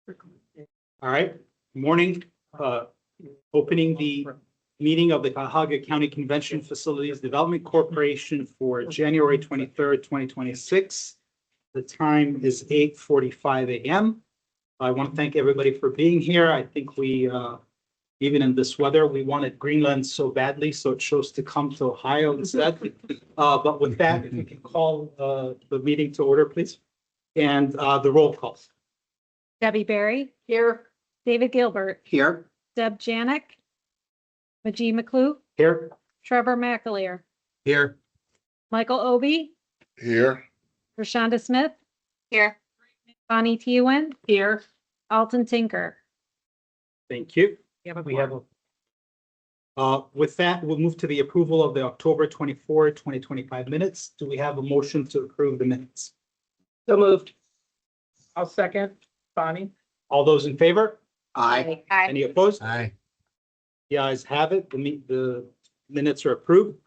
All right, morning. Opening the meeting of the Cuyahoga County Convention Facilities Development Corporation for January 23rd, 2026. The time is 8:45 a.m. I want to thank everybody for being here. I think we, even in this weather, we wanted Greenland so badly, so it chose to come to Ohio instead. But with that, if we can call the meeting to order, please. And the roll calls. Debbie Berry. Here. David Gilbert. Here. Deb Janik. Majee McClue. Here. Trevor McAleer. Here. Michael Obi. Here. Rashonda Smith. Here. Bonnie Teeuwen. Here. Alton Tinker. Thank you. You We have with that, we'll move to the approval of the October 24, 2025 minutes. Do we have a motion to approve the minutes? So moved. I'll second. Bonnie? All those in favor? Aye. Any opposed? Aye. The ayes have it. The minutes are approved.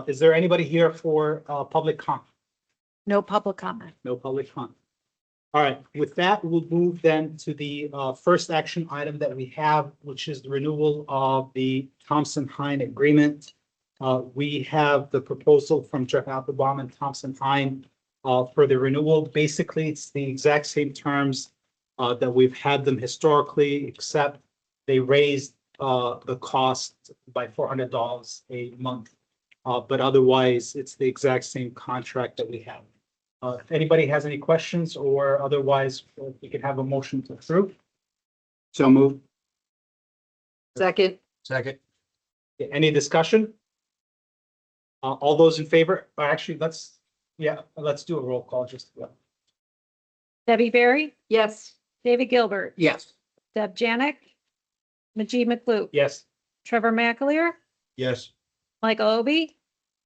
Is there anybody here for public comment? No public comment. No public comment. All right, with that, we'll move then to the first action item that we have, which is the renewal of the Thompson-Hein agreement. We have the proposal from Jeff Applebaum and Thompson-Hein for the renewal. Basically, it's the exact same terms that we've had them historically, except they raised the cost by $400 a month. But otherwise, it's the exact same contract that we have. If anybody has any questions or otherwise, we could have a motion to approve. So move. Second. Second. Any discussion? All those in favor? Or actually, let's do a roll call just. Debbie Berry. Yes. David Gilbert. Yes. Deb Janik. Majee McClue. Yes. Trevor McAleer. Yes. Michael Obi.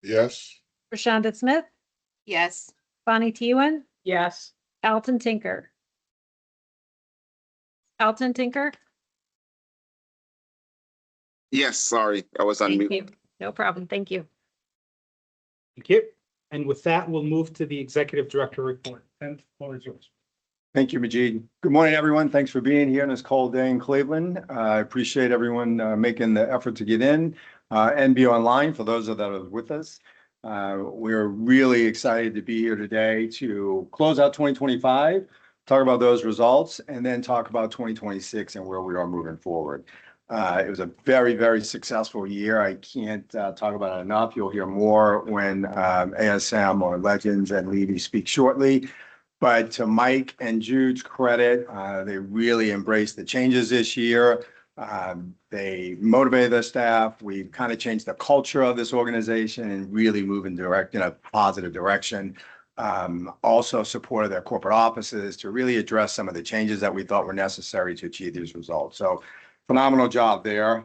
Yes. Rashonda Smith. Yes. Bonnie Teeuwen. Yes. Alton Tinker. Alton Tinker. Yes, sorry, I was on Thank mute. you. No problem. Thank you. Thank you. And with that, we'll move to the executive director report. And the floor is yours. Thank you, Majee. Good morning, everyone. Thanks for being here on this cold day in Cleveland. I appreciate everyone making the effort to get in and be online for those that are with us. We're really excited to be here today to close out 2025, talk about those results, and then talk about 2026 and where we are moving forward. It was a very, very successful year. I can't talk about it enough. You'll hear more when ASM or Legends and Levy speak shortly. But to Mike and Jude's credit, they really embraced the changes this year. They motivated their staff. We've kind of changed the culture of this organization and really move in a positive direction. Also supported their corporate offices to really address some of the changes that we thought were necessary to achieve these results. So phenomenal job there.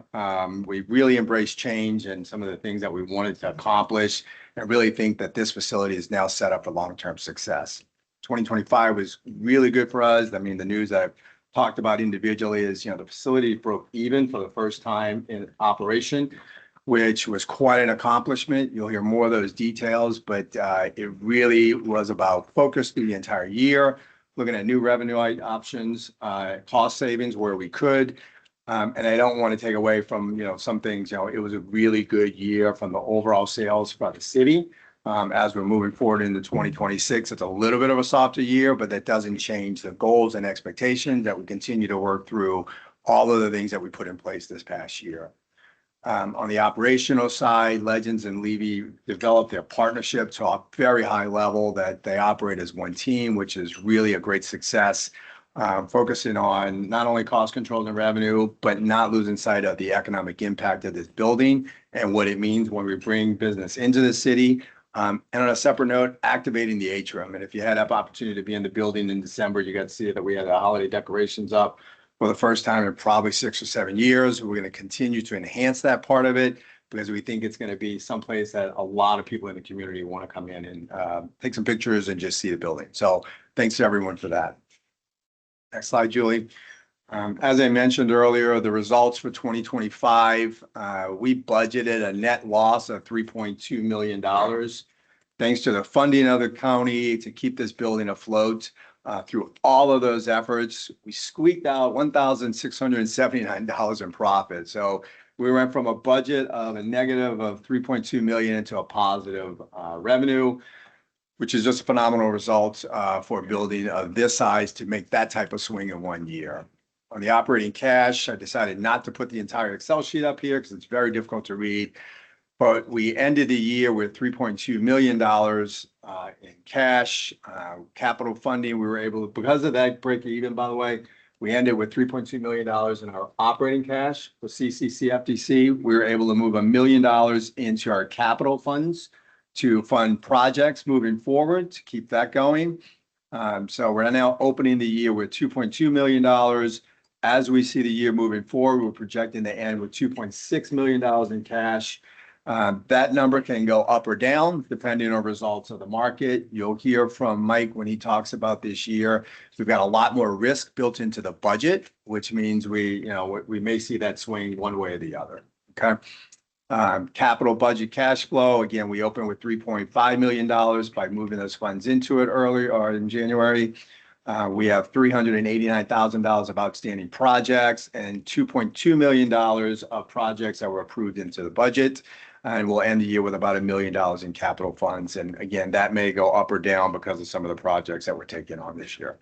We really embraced change and some of the things that we wanted to accomplish and really think that this facility is now set up for long-term success. 2025 was really good for us. I mean, the news I've talked about individually is, the facility broke even for the first time in operation, which was quite an accomplishment. You'll hear more of those details, but it really was about focus through the entire year, looking at new revenue options, cost savings where we could. And I don't want to take away from, some things, it was a really good year from the overall sales for the city. As we're moving forward into 2026, it's a little bit of a softer year, but that doesn't change the goals and expectations that we continue to work through all of the things that we put in place this past year. On the operational side, Legends and Levy developed their partnership to a very high level that they operate as one team, which is really a great success. Focusing on not only cost controls and revenue, but not losing sight of the economic impact of this building and what it means when we bring business into the city. And on a separate note, activating the atrium. And if you had that opportunity to be in the building in December, you got to see that we had the holiday decorations up for the first time in probably 6 or 7 years. We're going to continue to enhance that part of it because we think it's going to be someplace that a lot of people in the community want to come in and take some pictures and just see the building. So thanks to everyone for that. Next slide, Julie. As I mentioned earlier, the results for 2025, we budgeted a net loss of $3.2 million. Thanks to the funding of the county to keep this building afloat, Through all of those efforts, we squeaked out $1,679 in profit. So we went from a budget of a negative of 3.2 million into a positive revenue, which is just a phenomenal result for a building of this size to make that type of swing in 1 year. On the operating cash, I decided not to put the entire Excel sheet up here because it's very difficult to read. But we ended the year with $3.2 million in cash. Capital funding, we were able to, because of that break even, by the way, we ended with $3.2 million in our operating cash for CCCFDC. We were able to move $1 million into our capital funds to fund projects moving forward, to keep that going. So we're now opening the year with $2.2 million. As we see the year moving forward, we're projecting to end with $2.6 million in cash. That number can go up or down depending on results of the market. You'll hear from Mike when he talks about this year. We've got a lot more risk built into the budget, which means we may see that swing one way or the other. Okay. Capital budget cash flow. Again, we opened with $3.5 million by moving those funds into it earlier or in January. We have $389,000 of outstanding projects and $2.2 million of projects that were approved into the budget. And we'll end the year with about $1 million in capital funds. And again, that may go up or down because of some of the projects that we're taking on this year.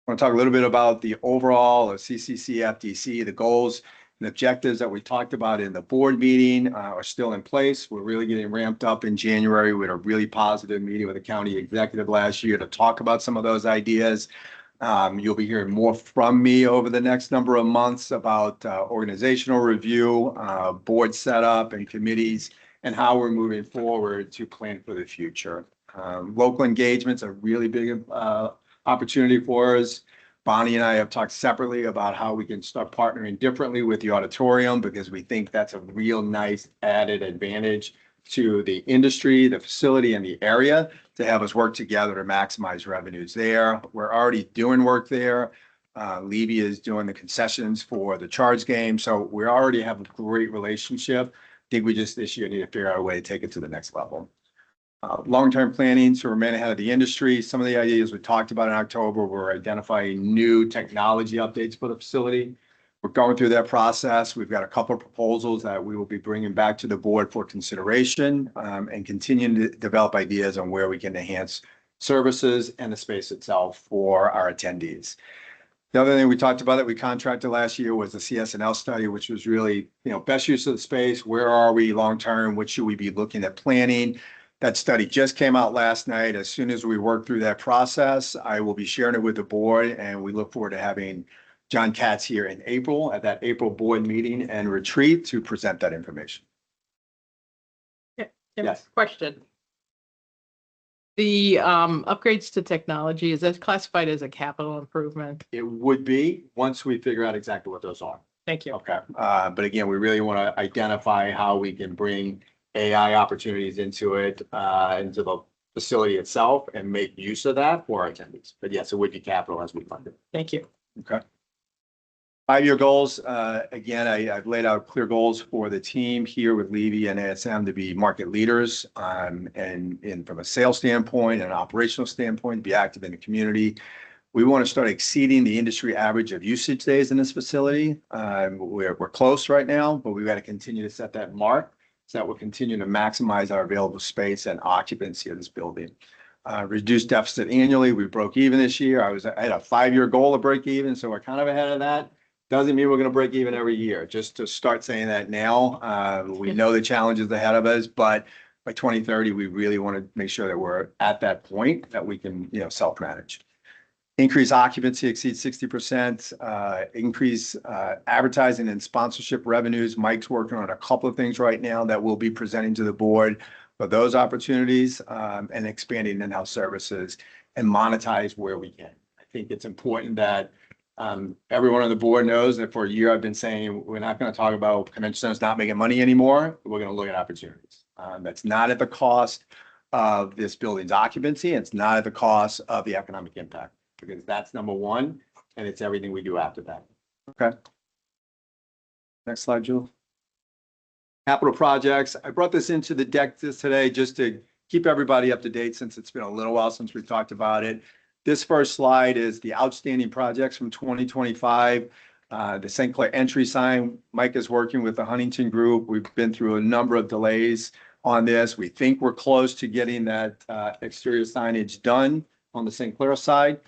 I want to talk a little bit about the overall of CCCFDC, the goals and objectives that we talked about in the board meeting are still in place. We're really getting ramped up in January. We had a really positive meeting with the county executive last year to talk about some of those ideas. You'll be hearing more from me over the next number of months about organizational review, board setup and committees, and how we're moving forward to plan for the future. Local engagement's a really big opportunity for us. Bonnie and I have talked separately about how we can start partnering differently with the auditorium because we think that's a real nice added advantage to the industry, the facility, and the area to have us work together to maximize revenues there. We're already doing work there. Levy is doing the concessions for the Charge game. So we already have a great relationship. I think we just this year need to figure out a way to take it to the next level. Long-term planning to remain ahead of the industry. Some of the ideas we talked about in October were identifying new technology updates for the facility. We're going through that process. We've got a couple of proposals that we will be bringing back to the board for consideration and continuing to develop ideas on where we can enhance services and the space itself for our attendees. The other thing we talked about that we contracted last year was the CS&L study, which was really, best use of the space. Where are we long-term? What should we be looking at planning? That study just came out last night. As soon as we work through that process, I will be sharing it with the board, and we look forward to having John Katz here in April at that April board meeting and retreat to present that information. Yes. Question. The upgrades to technology, is that classified as a capital improvement? It would be once we figure out exactly what those are. Thank you. Okay. But again, we really want to identify how we can bring AI opportunities into it, into the facility itself and make use of that for our attendees. But yes, it would be capital as we fund it. Thank you. Okay. 5-year goals. Again, I've laid out clear goals for the team here with Levy and ASM to be market leaders and from a sales standpoint and an operational standpoint, be active in the community. We want to start exceeding the industry average of usage days in this facility. We're close right now, but we've got to continue to set that mark so that we'll continue to maximize our available space and occupancy of this building. Reduce deficit annually. We broke even this year. I had a 5-year goal to break even, so we're kind of ahead of that. Doesn't mean we're going to break even every year. Just to start saying that now, we know the challenges ahead of us, but by 2030, we really want to make sure that we're at that point that we can, self-manage. Increase occupancy, exceed 60%, increase advertising and sponsorship revenues. Mike's working on a couple of things right now that we'll be presenting to the board for those opportunities and expanding in-house services and monetize where we can. I think it's important that everyone on the board knows that for a year I've been saying we're not going to talk about convention centers not making money anymore. We're going to look at opportunities. That's not at the cost of this building's occupancy. It's not at the cost of the economic impact, because that's number one, and it's everything we do after that. Okay. Next slide, Jules. Capital projects. I brought this into the deck today just to keep everybody up to date since it's been a little while since we've talked about it. This first slide is the outstanding projects from 2025. The St. Clair entry sign, Mike is working with the Huntington Group. We've been through a number of delays on this. We think we're close to getting that exterior signage done on the St. Clair side.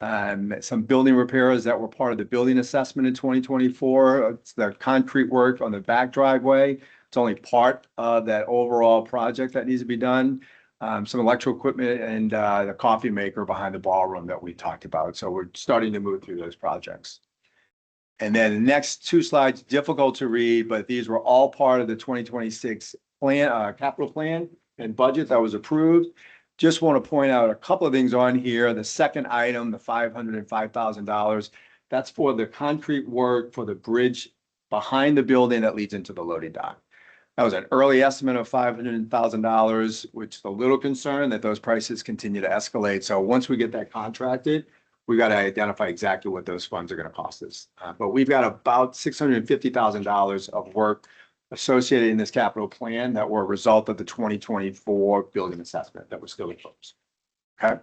Some building repairs that were part of the building assessment in 2024. It's the concrete work on the back driveway. It's only part of that overall project that needs to be done. Some electrical equipment and the coffee maker behind the ballroom that we talked about. So we're starting to move through those projects. And then the next two slides, difficult to read, but these were all part of the 2026 plan, capital plan and budget that was approved. Just want to point out a couple of things on here. The second item, the $505,000, that's for the concrete work for the bridge behind the building that leads into the loading dock. That was an early estimate of $500,000, which is a little concerned that those prices continue to escalate. So once we get that contracted, we got to identify exactly what those funds are going to cost us. But we've got about $650,000 of work associated in this capital plan that were a result of the 2024 building assessment that was still in place. Okay.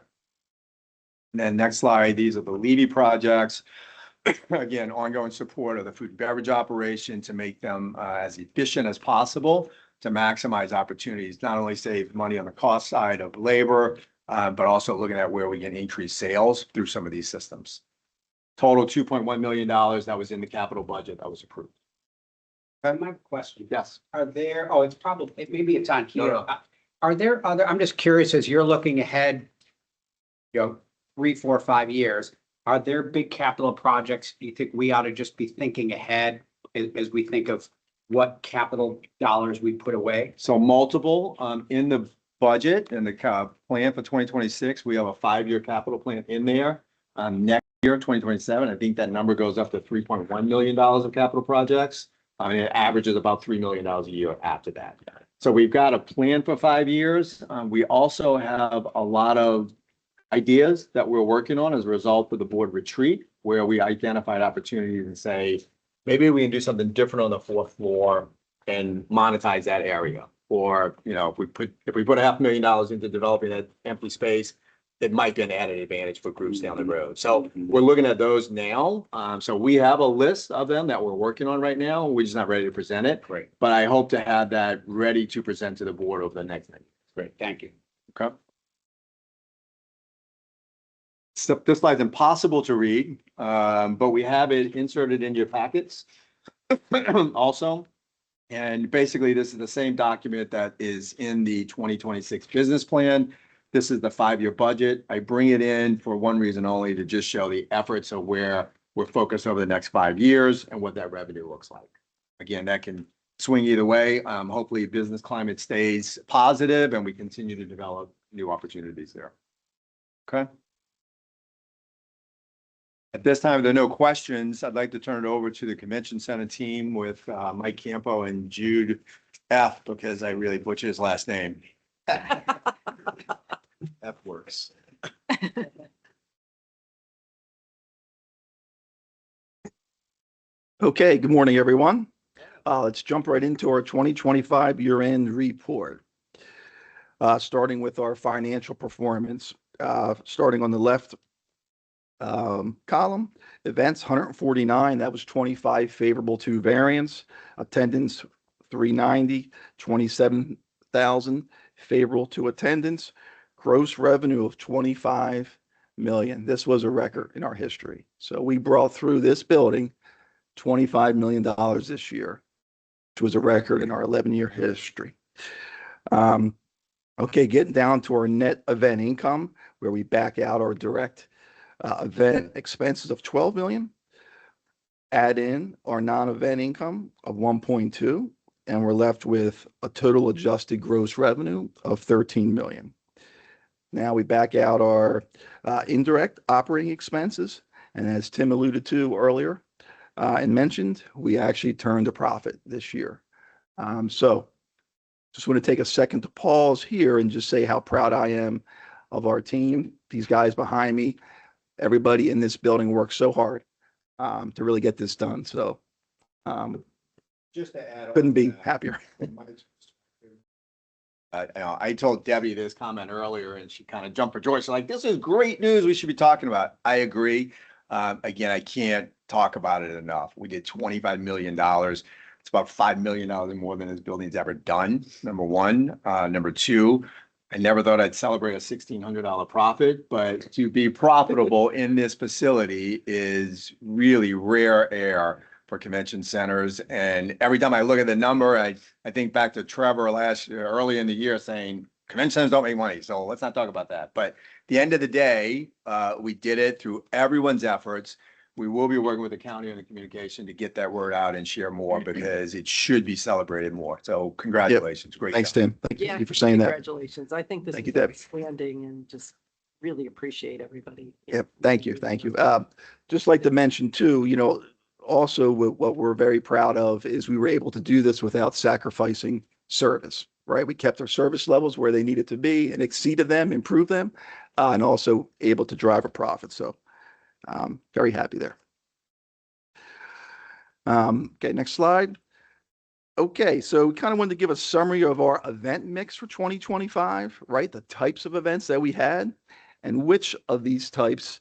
And then next slide, these are the Levy projects. Again, ongoing support of the food and beverage operation to make them as efficient as possible to maximize opportunities, not only save money on the cost side of labor, but also looking at where we can increase sales through some of these systems. Total $2.1 million that was in the capital budget that was approved. My question. Yes. Are there, oh, it's probably, maybe it's on here. No. Are there other, I'm just curious, as you're looking ahead, 3, 4, 5 years, are there big capital projects you think we ought to just be thinking ahead as we think of what capital dollars we put away? So multiple in the budget and the plan for 2026, we have a 5-year capital plan in there. Next year, 2027, I think that number goes up to $3.1 million of capital projects. I mean, it averages about $3 million a year after that. So we've got a plan for 5 years. We also have a lot of ideas that we're working on as a result of the board retreat, where we identified opportunities and say, maybe we can do something different on the 4th floor and monetize that area. Or, if we put $500,000 into developing that empty space, it might be an added advantage for groups down the road. So we're looking at those now. So we have a list of them that we're working on right now. We're just not ready to present it. Great. But I hope to have that ready to present to the board over the next night. Great, thank you. Okay. So this slide's impossible to read, but we have it inserted in your packets also. And basically, this is the same document that is in the 2026 business plan. This is the 5-year budget. I bring it in for one reason only, to just show the efforts of where we're focused over the next 5 years and what that revenue looks like. Again, that can swing either way. Hopefully business climate stays positive and we continue to develop new opportunities there. Okay. At this time, if there are no questions, I'd like to turn it over to the Convention Center team with Mike Campo and Jude F, because I really butchered his last name. F works. Okay, good morning, everyone. Let's jump right into our 2025 year-end report. Starting with our financial performance, starting on the left column, events 149, that was 25 favorable to variance, attendance 390, 27,000 favorable to attendance, gross revenue of 25 million. This was a record in our history. So we brought through this building $25 million this year, which was a record in our 11-year history. Okay, getting down to our net event income, where we back out our direct event expenses of 12 million, add in our non-event income of 1.2, and we're left with a total adjusted gross revenue of 13 million. Now we back out our indirect operating expenses, and as Tim alluded to earlier and mentioned, we actually turned a profit this year. So just want to take a second to pause here and just say how proud I am of our team, these guys behind me. Everybody in this building worked so hard to really get this done. So Just to add, couldn't be happier. I told Debbie this comment earlier and she kind of jumped for joy. She's like, this is great news. We should be talking about. I agree. Again, I can't talk about it enough. We did $25 million. It's about $5 million more than this building's ever done. Number one. Number two, I never thought I'd celebrate a $1,600 profit, but to be profitable in this facility is really rare air for convention centers. And every time I look at the number, I think back to Trevor last year, early in the year saying, convention centers don't make money. So let's not talk about that. But at the end of the day, we did it through everyone's efforts. We will be working with the county and the communication to get that word out and share more because it should be celebrated more. So congratulations. Great. Thanks, job. Tim. Thank you for saying that. Congratulations. I think this Thank is you, Debbie. outstanding and just really appreciate everybody. Yep, thank you, thank you. Just like to mention too, also what we're very proud of is we were able to do this without sacrificing service, right? We kept our service levels where they needed to be and exceeded them, improved them, and also able to drive a profit. So very happy there. Okay, next slide. Okay, so we kind of wanted to give a summary of our event mix for 2025, right? The types of events that we had and which of these types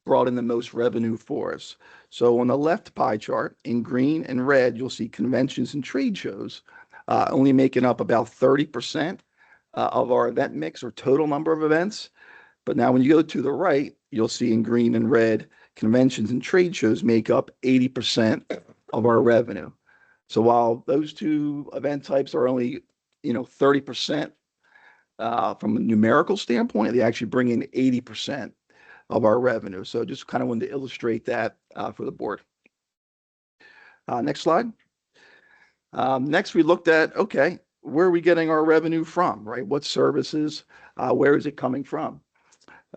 brought in the most revenue for us. So on the left pie chart in green and red, you'll see conventions and trade shows only making up about 30% of our event mix or total number of events. But now when you go to the right, you'll see in green and red, conventions and trade shows make up 80% of our revenue. So while those two event types are only, 30% from a numerical standpoint, they actually bring in 80% of our revenue. So just kind of wanted to illustrate that for the board. Next slide. Next, we looked at, okay, where are we getting our revenue from, right? What services, where is it coming from?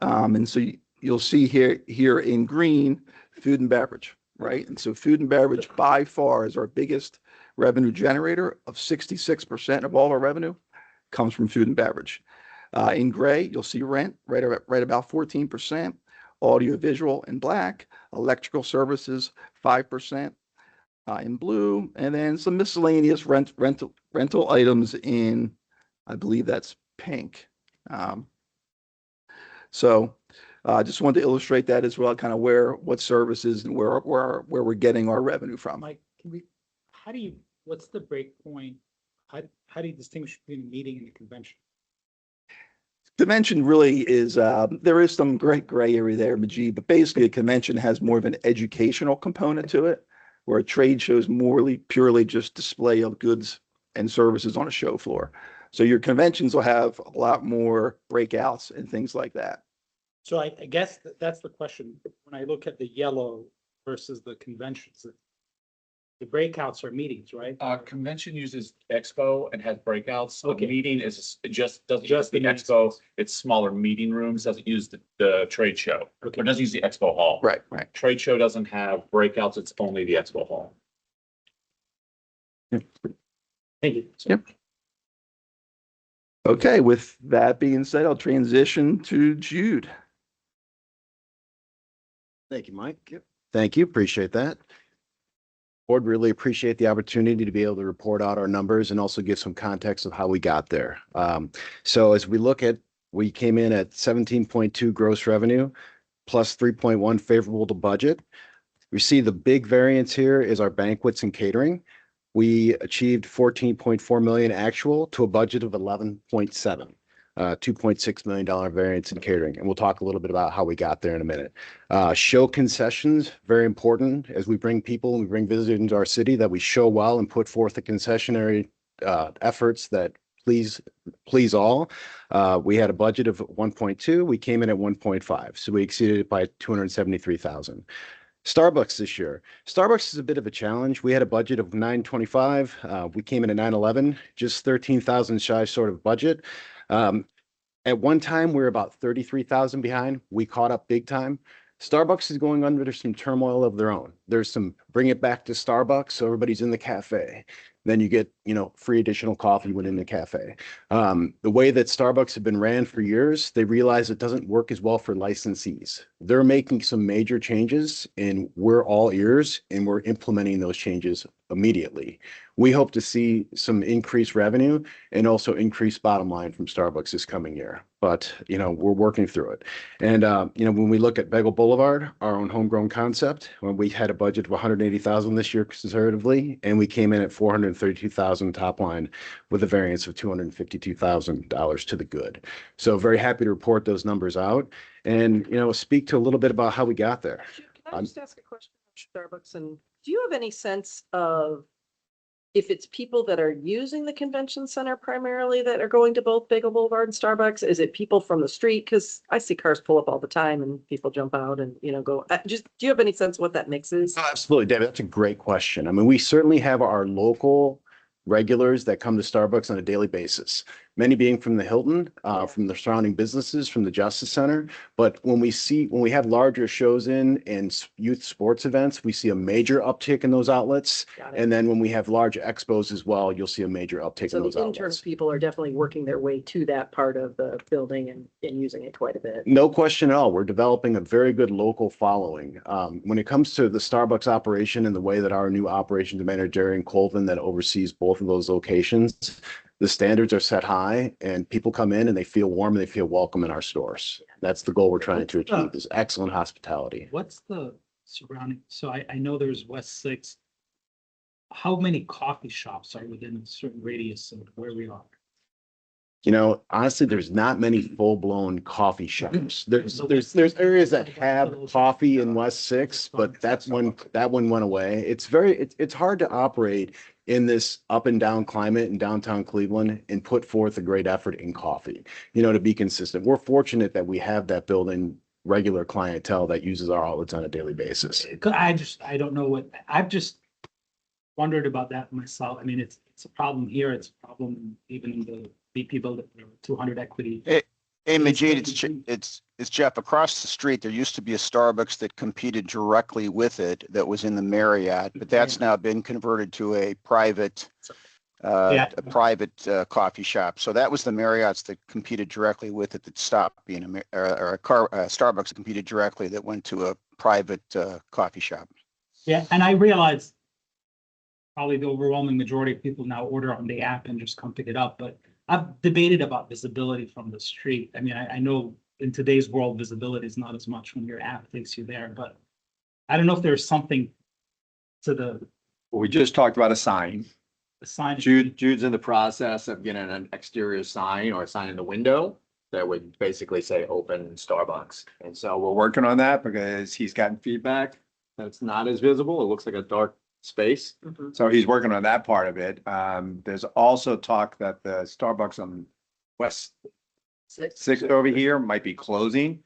And so you'll see here in green, food and beverage, right? And so food and beverage by far is our biggest revenue generator of 66% of all our revenue comes from food and beverage. In gray, you'll see rent right about 14%, audio visual in black, electrical services 5% in blue, and then some miscellaneous rental items in, I believe that's pink. So just wanted to illustrate that as well, kind of what services and where we're getting our revenue from. Mike, what's the break point? How do you distinguish between a meeting and a convention? Convention really is, there is some great gray area there, Majid, but basically a convention has more of an educational component to it, where a trade show is more purely just display of goods and services on a show floor. So your conventions will have a lot more breakouts and things like that. So I guess that's the question. When I look at the yellow versus the conventions, the breakouts are meetings, right? Convention uses expo and has breakouts. Okay. A meeting doesn't use the the meetings. expo. It's smaller meeting rooms, doesn't use the trade show. Okay. Or doesn't use the expo hall. Right. Trade show doesn't have breakouts. It's only the expo hall. Thank you. Yep. Okay, with that being said, I'll transition to Jude. Thank you, Mike. Yep. Thank you. Appreciate that. Board, really appreciate the opportunity to be able to report out our numbers and also give some context of how we got there. So as we came in at 17.2 gross revenue plus 3.1 favorable to budget. We see the big variance here is our banquets and catering. We achieved 14.4 million actual to a budget of 11.7. $2.6 million variance in catering. And we'll talk a little bit about how we got there in a minute. Show concessions, very important as we bring people and we bring visitors into our city, that we show well and put forth the concessionary efforts that please all. We had a budget of 1.2. We came in at 1.5. So we exceeded it by 273,000. Starbucks this year. Starbucks is a bit of a challenge. We had a budget of 925. We came in at 911, just 13,000 shy sort of budget. At one time, we were about 33,000 behind. We caught up big time. Starbucks is going under some turmoil of their own. There's some bring it back to Starbucks, so everybody's in the cafe. Then you get, free additional coffee within the cafe. The way that Starbucks have been ran for years, they realize it doesn't work as well for licensees. They're making some major changes and we're all ears and we're implementing those changes immediately. We hope to see some increased revenue and also increased bottom line from Starbucks this coming year. But, we're working through it. And, when we look at Bagel Boulevard, our own homegrown concept, when we had a budget of 180,000 this year conservatively, and we came in at 432,000 top line with a variance of $252,000 to the good. So very happy to report those numbers out and, speak to a little bit about how we got there. Can I just ask a question about Starbucks? And do you have any sense of if it's people that are using the convention center primarily that are going to both Bagel Boulevard and Starbucks? Is it people from the street? Because I see cars pull up all the time and people jump out and, go. Do you have any sense what that mix is? Absolutely, David. That's a great question. I mean, we certainly have our local regulars that come to Starbucks on a daily basis, many being from the Hilton, from the surrounding businesses, from the Justice Center. But when we have larger shows in and youth sports events, we see a major uptick in those outlets. And then when we have large expos as well, you'll see a major uptick in those So the internal outlets. people are definitely working their way to that part of the building and using it quite a bit. No question at all. We're developing a very good local following. When it comes to the Starbucks operation and the way that our new operations manager, Jerry Colvin, that oversees both of those locations, the standards are set high and people come in and they feel warm and they feel welcome in our stores. That's the goal we're trying to achieve, is excellent hospitality. What's the surrounding? So I know there's West Six. How many coffee shops are within a certain radius of where we are? Honestly, there's not many full-blown coffee shops. There's areas that have coffee in West Six, but that one went away. It's hard to operate in this up and down climate in downtown Cleveland and put forth a great effort in coffee, to be consistent. We're fortunate that we have that building regular clientele that uses our outlets on a daily basis. I don't know I've just wondered about that myself. I mean, it's a problem here. It's a problem even in the BP building, 200 equity. Hey, Majid, it's Jeff. Across the street, there used to be a Starbucks that competed directly with it that was in the Marriott, but that's now been converted to a private coffee shop. So that was the Marriott's that competed directly with it that stopped being Starbucks that competed directly that went to a private coffee shop. Yeah, and I realize probably the overwhelming majority of people now order on the app and just come pick it up, but I've debated about visibility from the street. I mean, I know in today's world, visibility is not as much when your app takes you there, but I don't know if there's something to the We just talked about a sign. sign. Jude's in the process of getting an exterior sign or a sign in the window that would basically say open Starbucks. And so We're working on that because he's gotten feedback. that's not as visible. It looks like a dark space. So he's working on that part of it. There's also talk that the Starbucks on West Six over here might be closing.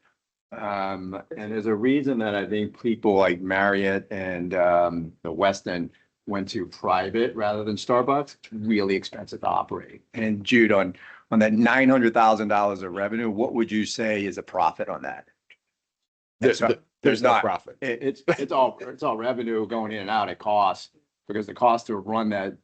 And there's a reason that I think people like Marriott and the Westin went to private rather than Starbucks. It's really expensive to operate. And Jude, on that $900,000 of revenue, what would you say is a profit on that? There's no profit. It's all revenue going in and out at cost, because the cost to run that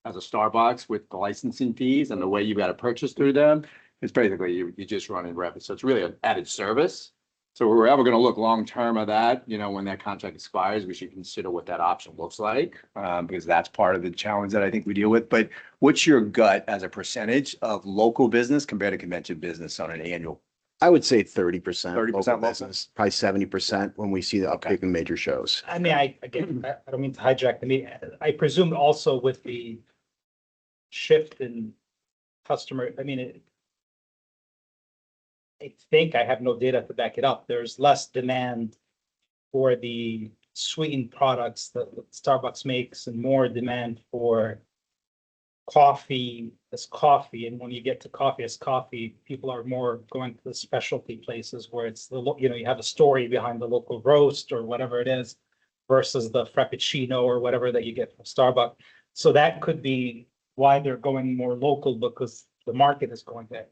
as a Starbucks with the licensing fees and the way you got to purchase through them, it's basically you just running revenue. So it's really an added service. So we're ever going to look long term of that, when that contract expires, we should consider what that option looks like, Because that's part of the challenge that I think we deal with. But what's your gut as a percentage of local business compared to convention business on an annual? I would say 30%. 30% local local? business, probably 70% when we see the uptick in major shows. I mean, I don't mean to hijack the meeting. I presume also with the shift in customer, I think I have no data to back it up. There's less demand for the sweetened products that Starbucks makes and more demand for coffee as coffee. And when you get to coffee as coffee, people are more going to the specialty places where it's you have a story behind the local roast or whatever it is versus the Frappuccino or whatever that you get from Starbucks. So that could be why they're going more local, because the market is going there.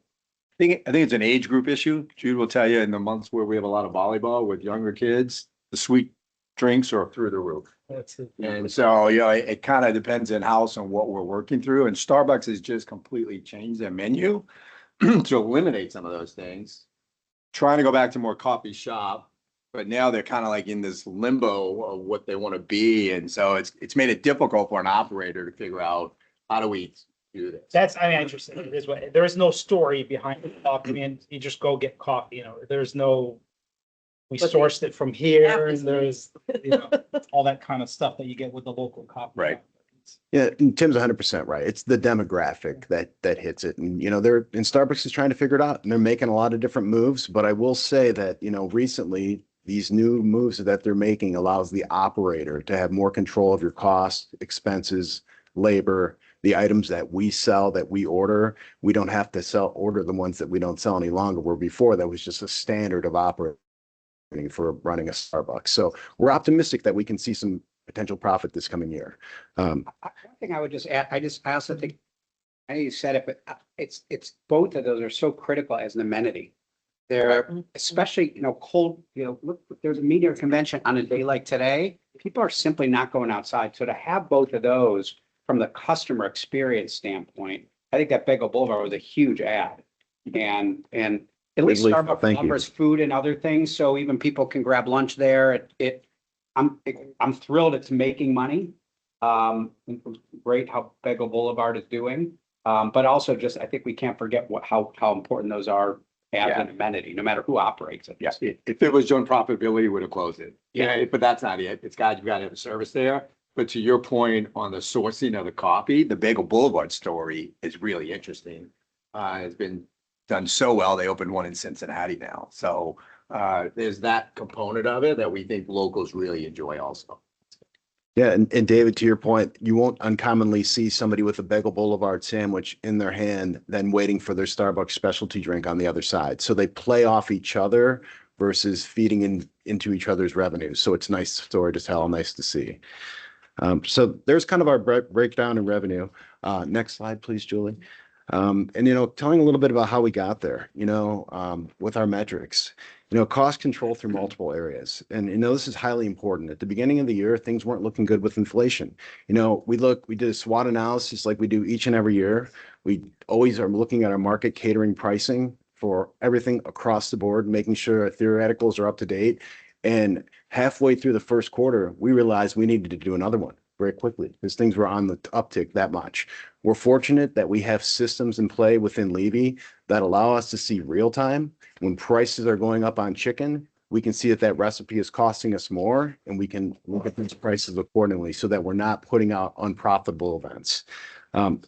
I think it's an age group issue. Jude will tell you in the months where we have a lot of volleyball with younger kids, the sweet drinks are through the roof. That's it. And so, it kind of depends in house on what we're working through, and Starbucks has just completely changed their menu to eliminate some of those things. Trying to go back to more coffee shop, but now they're kind of like in this limbo of what they want to be. And so it's made it difficult for an operator to figure out how do we do this. That's, I mean, interesting. It is what, there is no story behind the coffee. I mean, you just go get coffee, there's no, we But the sourced it from here app and is there's, all that kind of stuff that you get with the local coffee. Right. Yeah, and Tim's 100% right. It's the demographic that hits it. And, Starbucks is trying to figure it out and they're making a lot of different moves. But I will say that, recently these new moves that they're making allows the operator to have more control of your costs, expenses, labor, the items that we sell, that we order. We don't have to order the ones that we don't sell any longer, where before that was just a standard of operating for running a Starbucks. So we're optimistic that we can see some potential profit this coming year. One thing I would just add, I also think, I know you said it, but it's both of those are so critical as an amenity. They're especially, cold, look, there's a media convention on a day like today, people are simply not going outside. So to have both of those from the customer experience standpoint, I think that Bagel Boulevard was a huge ad. And at least Really, Starbucks thank you. offers food and other things, so even people can grab lunch there. I'm thrilled it's making money. Great how Bagel Boulevard is doing. But also just, I think we can't forget how important those are as an amenity, no matter who operates it. Yeah, if it was showing profitability, we would have closed it. Yeah. But that's not it. You've got to have a service there. But to your point on the sourcing of the coffee, the Bagel Boulevard story is really interesting. It's been done so well. They opened one in Cincinnati now. So there's that component of it that we think locals really enjoy also. Yeah, and David, to your point, you won't uncommonly see somebody with a Bagel Boulevard sandwich in their hand, then waiting for their Starbucks specialty drink on the other side. So they play off each other versus feeding into each other's revenues. So it's a nice story to tell, nice to see. So there's kind of our breakdown in revenue. Next slide, please, Julie. And, telling a little bit about how we got there, with our metrics, cost control through multiple areas. And, this is highly important. At the beginning of the year, things weren't looking good with inflation. We did a SWOT analysis like we do each and every year. We always are looking at our market catering pricing for everything across the board, making sure our theoreticals are up to date. And halfway through the first quarter, we realized we needed to do another one very quickly because things were on the uptick that much. We're fortunate that we have systems in play within Levy that allow us to see real time when prices are going up on chicken. We can see that recipe is costing us more, and we can look at these prices accordingly so that we're not putting out unprofitable events.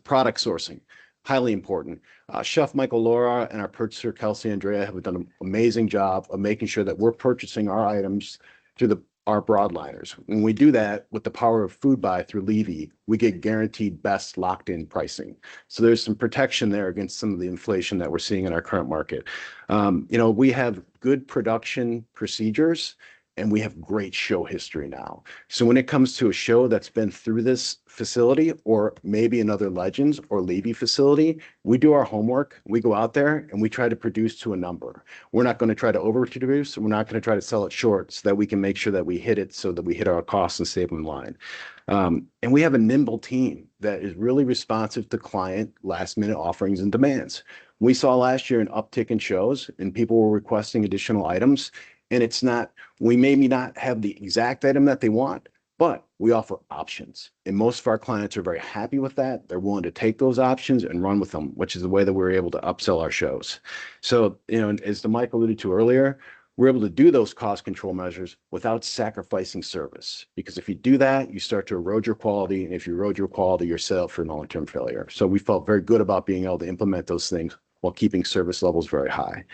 Product sourcing, highly important. Chef Michael Laura and our purchaser Kelsey Andrea have done an amazing job of making sure that we're purchasing our items through our broadliners. When we do that with the power of food buy through Levy, we get guaranteed best locked in pricing. So there's some protection there against some of the inflation that we're seeing in our current market. We have good production procedures and we have great show history now. So when it comes to a show that's been through this facility or maybe another Legends or Levy facility, we do our homework, we go out there and we try to produce to a number. We're not going to try to overproduce. We're not going to try to sell it short so that we can make sure that we hit it so that we hit our costs and save them in line. And we have a nimble team that is really responsive to client last minute offerings and demands. We saw last year an uptick in shows and people were requesting additional items. And it's not, we maybe not have the exact item that they want, but we offer options. And most of our clients are very happy with that. They're willing to take those options and run with them, which is the way that we're able to upsell our shows. So, as the Mike alluded to earlier, we're able to do those cost control measures without sacrificing service. Because if you do that, you start to erode your quality. And if you erode your quality, you're set up for long-term failure. So we felt very good about being able to implement those things while keeping service levels very high.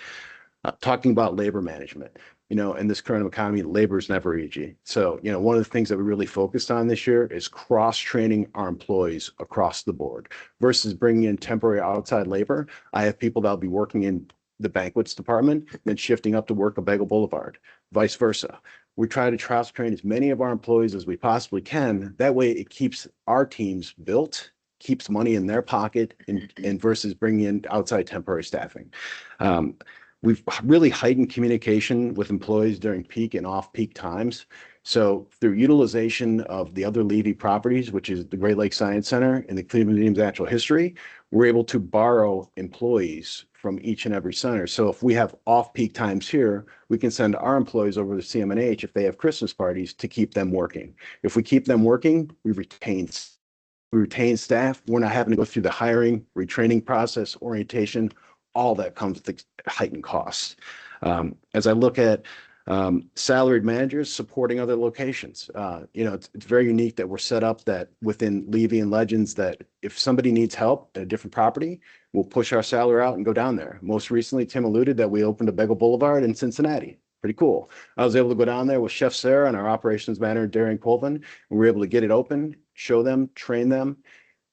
Talking about labor management. In this current economy, labor is never easy. So, one of the things that we really focused on this year is cross-training our employees across the board versus bringing in temporary outside labor. I have people that'll be working in the banquets department and shifting up to work at Bagel Boulevard, vice versa. We try to cross-train as many of our employees as we possibly can. That way it keeps our teams built, keeps money in their pocket and versus bringing in outside temporary staffing. We've really heightened communication with employees during peak and off-peak times. So through utilization of the other Levy properties, which is the Great Lakes Science Center and the Cleveland Museum's Natural History, we're able to borrow employees from each and every center. So if we have off-peak times here, we can send our employees over to CMNH if they have Christmas parties to keep them working. If we keep them working, we retain staff. We're not having to go through the hiring, retraining process, orientation, all that comes with heightened costs. As I look at salaried managers supporting other locations, it's very unique that we're set up that within Levy and Legends that if somebody needs help at a different property, we'll push our salary out and go down there. Most recently, Tim alluded that we opened a Bagel Boulevard in Cincinnati. Pretty cool. I was able to go down there with Chef Sarah and our operations manager, Darren Colvin, and we were able to get it open, show them, train them.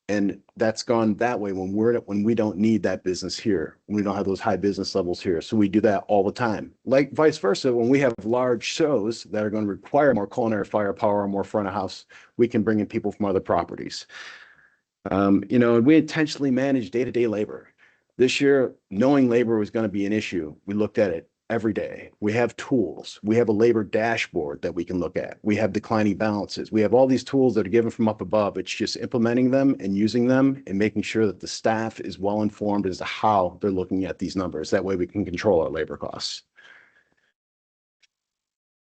And that's gone that way when we don't need that business here. We don't have those high business levels here. So we do that all the time. Like vice versa, when we have large shows that are going to require more culinary firepower, more front of house, we can bring in people from other properties. And we intentionally manage day-to-day labor. This year, knowing labor was going to be an issue, we looked at it every day. We have tools. We have a labor dashboard that we can look at. We have declining balances. We have all these tools that are given from up above. It's just implementing them and using them and making sure that the staff is well informed as to how they're looking at these numbers. That way we can control our labor costs.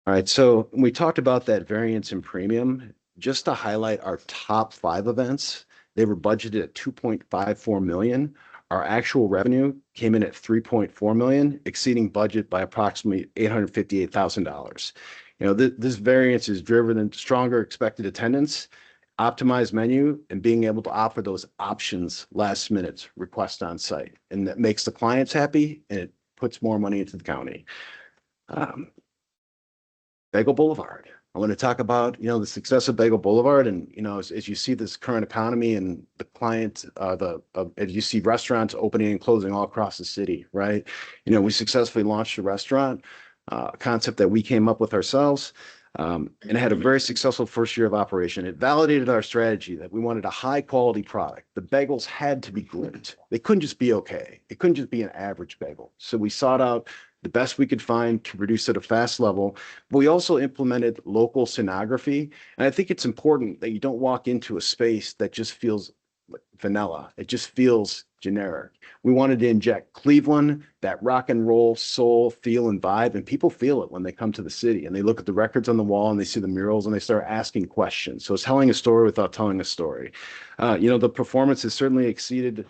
All right, so we talked about that variance in premium. Just to highlight our top 5 events, they were budgeted at 2.54 million. Our actual revenue came in at 3.4 million, exceeding budget by approximately $858,000. This variance is driven in stronger expected attendance, optimized menu, and being able to offer those options last minute request on site. And that makes the clients happy and it puts more money into the county. Bagel Boulevard. I want to talk about, the success of Bagel Boulevard and, as you see this current economy and the client, as you see restaurants opening and closing all across the city, right? We successfully launched a restaurant, concept that we came up with ourselves, and had a very successful first year of operation. It validated our strategy that we wanted a high quality product. The bagels had to be great. They couldn't just be okay. It couldn't just be an average bagel. So we sought out the best we could find to produce at a fast level. But we also implemented local scenography. And I think it's important that you don't walk into a space that just feels vanilla. It just feels generic. We wanted to inject Cleveland, that rock and roll soul feel and vibe, and people feel it when they come to the city and they look at the records on the wall and they see the murals and they start asking questions. So it's telling a story without telling a story. The performance has certainly exceeded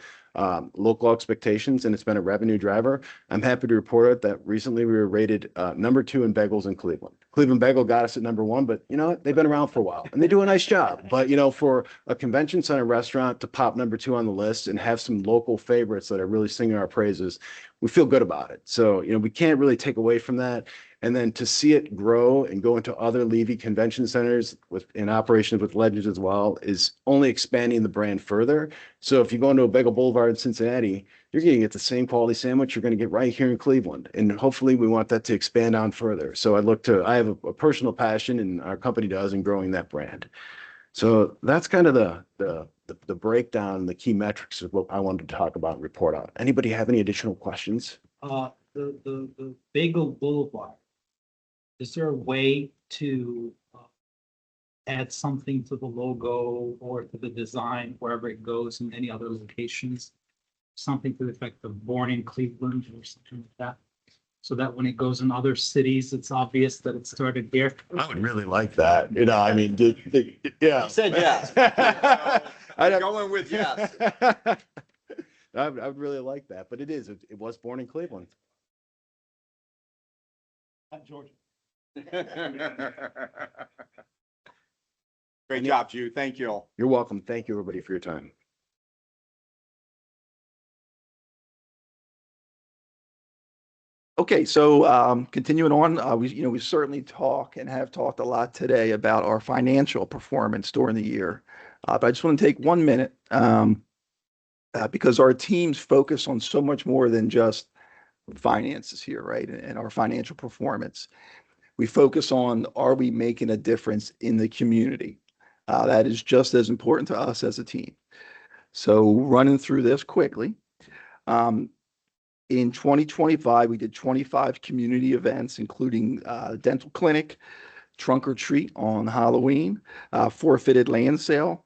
local expectations, and it's been a revenue driver. I'm happy to report that recently we were rated number 2 in bagels in Cleveland. Cleveland Bagel got us at number 1, but they've been around for a while and they do a nice job. But for a convention center restaurant to pop number 2 on the list and have some local favorites that are really singing our praises, we feel good about it. So we can't really take away from that. And then to see it grow and go into other Levy convention centers in operation with Legends as well is only expanding the brand further. So if you go into a Bagel Boulevard in Cincinnati, you're going to get the same quality sandwich you're going to get right here in Cleveland. And hopefully we want that to expand on further. So I have a personal passion, and our company does, in growing that brand. So that's kind of the breakdown, the key metrics of what I wanted to talk about and report on. Anybody have any additional questions? The Bagel Boulevard, is there a way to add something to the logo or to the design wherever it goes in any other locations? Something to the effect of born in Cleveland or something like that? So that when it goes in other cities, it's obvious that it started here. I would really like that. Yeah. He said yes. I'm going with yes. I would really like that, but it was born in Cleveland. Not Georgia. Great job, Jude. Thank you. You're welcome. Thank you, everybody, for your time. Okay, so continuing on, we certainly talk and have talked a lot today about our financial performance during the year. But I just want to take 1 minute because our teams focus on so much more than just finances here, right? And our financial performance. We focus on, are we making a difference in the community? That is just as important to us as a team. So running through this quickly. In 2025, we did 25 community events, including dental clinic, trunk or treat on Halloween, forfeited land sale.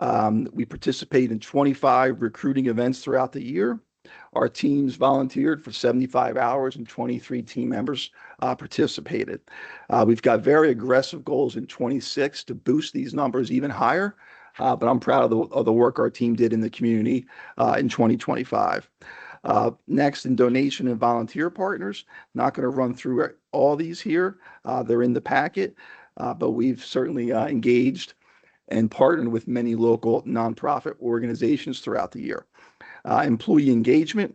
We participated in 25 recruiting events throughout the year. Our teams volunteered for 75 hours and 23 team members participated. We've got very aggressive goals in 26 to boost these numbers even higher, but I'm proud of the work our team did in the community in 2025. Next, in donation and volunteer partners, not going to run through all these here. They're in the packet, but we've certainly engaged and partnered with many local nonprofit organizations throughout the year. Employee engagement,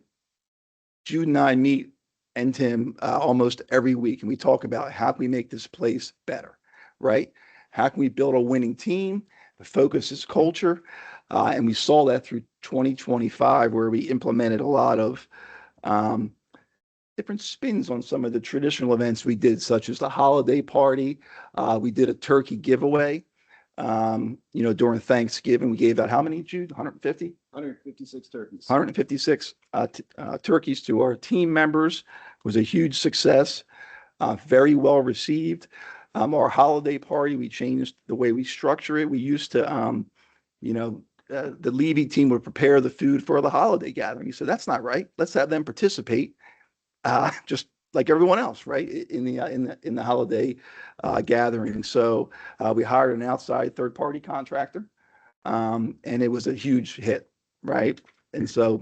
Jude and I meet and Tim almost every week, and we talk about how can we make this place better, right? How can we build a winning team? The focus is culture. And we saw that through 2025, where we implemented a lot of different spins on some of the traditional events we did, such as the holiday party. We did a turkey giveaway. During Thanksgiving, we gave out how many, Jude? 150? 156 turkeys. 156 turkeys to our team members. It was a huge success, very well received. Our holiday party, we changed the way we structure it. We used to, the Levy team would prepare the food for the holiday gathering. So that's not right. Let's have them participate, just like everyone else, right? In the holiday gathering. So we hired an outside third-party contractor, and it was a huge hit, right? And so,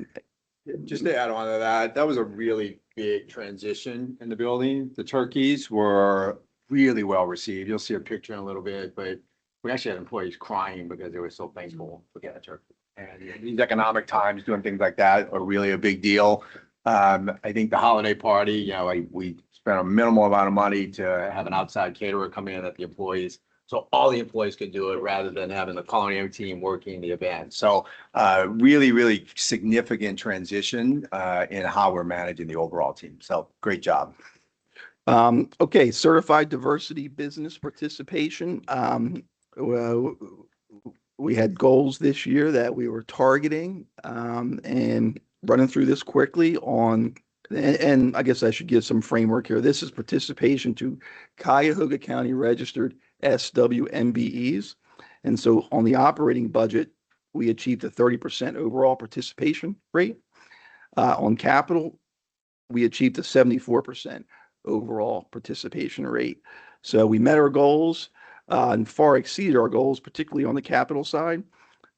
Just to add on to that, that was a really big transition in the building. The turkeys were really well received. You'll see a picture in a little bit, but we actually had employees crying because they were so thankful for getting a turkey. And in these economic times, doing things like that are really a big deal. I think the holiday party, we spent a minimal amount of money to have an outside caterer come in that the employees, so all the employees could do it rather than having the culinary team working the event. So really, really significant transition in how we're managing the overall team. So great job. Okay, certified diversity business participation. We had goals this year that we were targeting, and running through this quickly and I guess I should give some framework here. This is participation to Cuyahoga County registered SWMBEs. And so on the operating budget, we achieved a 30% overall participation rate. On capital, we achieved a 74% overall participation rate. So we met our goals and far exceeded our goals, particularly on the capital side.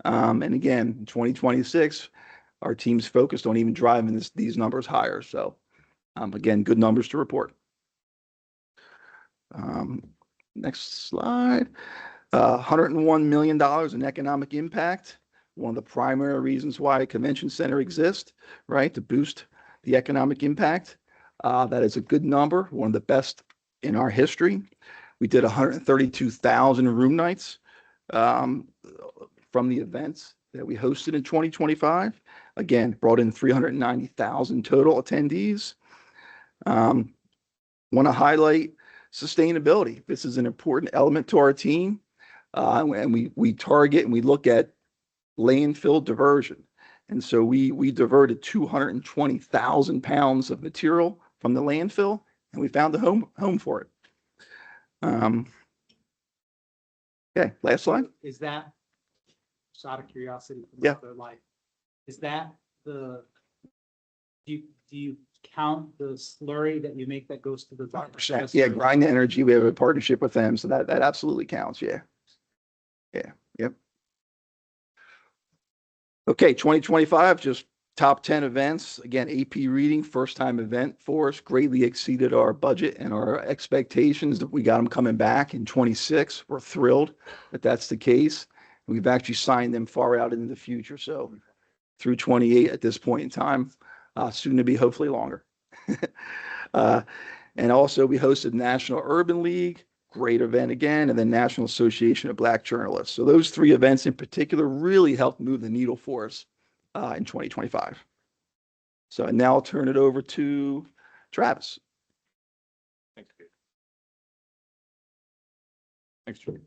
And again, in 2026, our team's focused on even driving these numbers higher. So again, good numbers to report. Next slide. $101 million in economic impact. One of the primary reasons why a convention center exists, right? To boost the economic impact. That is a good number, one of the best in our history. We did 132,000 room nights from the events that we hosted in 2025. Again, brought in 390,000 total attendees. Want to highlight sustainability. This is an important element to our team. And we target and we look at landfill diversion. And so we diverted 220,000 pounds of material from the landfill, and we found a home for it. Okay, last slide. Is that, just out of curiosity from Yeah. their life, is that do you count the slurry that you make that goes to the 5%. Yeah, Grind Energy, we have a partnership with them, so that absolutely counts. Yeah. Yep. Okay, 2025, just top 10 events. Again, AP reading, first time event for us, greatly exceeded our budget and our expectations. That we got them coming back in 26. We're thrilled that that's the case. We've actually signed them far out into the future. So through 28 at this point in time, soon to be hopefully longer. And also we hosted National Urban League, great event again, and then National Association of Black Journalists. So those three events in particular really helped move the needle for us in 2025. So now I'll turn it over to Travis. Thanks, Jude.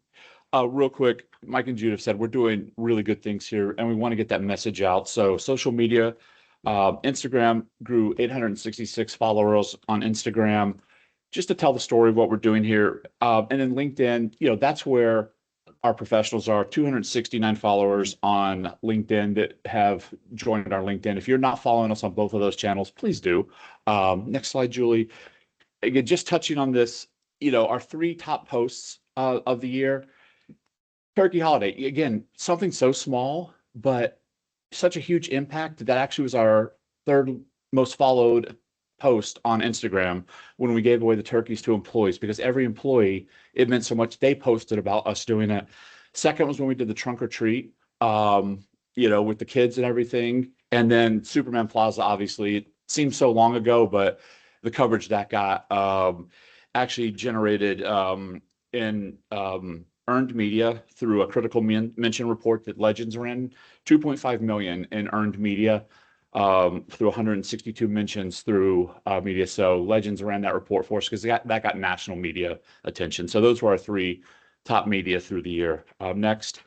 Real quick, Mike and Jude have said we're doing really good things here and we want to get that message out. So social media, Instagram grew 866 followers on Instagram, just to tell the story of what we're doing here. And then LinkedIn, that's where our professionals are. 269 followers on LinkedIn that have joined our LinkedIn. If you're not following us on both of those channels, please do. Next slide, Julie. Again, just touching on this, our 3 top posts of the year. Turkey holiday, again, something so small, but such a huge impact that actually was our 3rd most followed post on Instagram when we gave away the turkeys to employees, because every employee, it meant so much. They posted about us doing it. Second was when we did the trunk or treat, with the kids and everything. And then Superman Plaza, obviously, it seems so long ago, but the coverage that got actually generated in earned media through a critical mention report that Legends ran, 2.5 million in earned media through 162 mentions through media. So Legends ran that report for us because that got national media attention. So those were our 3 top media through the year. Next,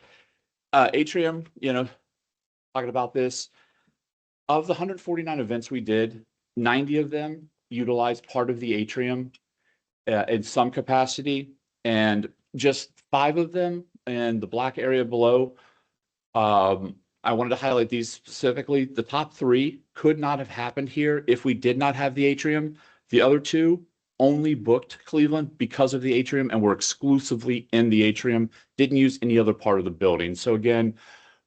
Atrium, talking about this. Of the 149 events we did, 90 of them utilized part of the Atrium in some capacity, and just 5 of them in the black area below. I wanted to highlight these specifically. The top 3 could not have happened here if we did not have the Atrium. The other 2 only booked Cleveland because of the Atrium and were exclusively in the Atrium, didn't use any other part of the building. So again,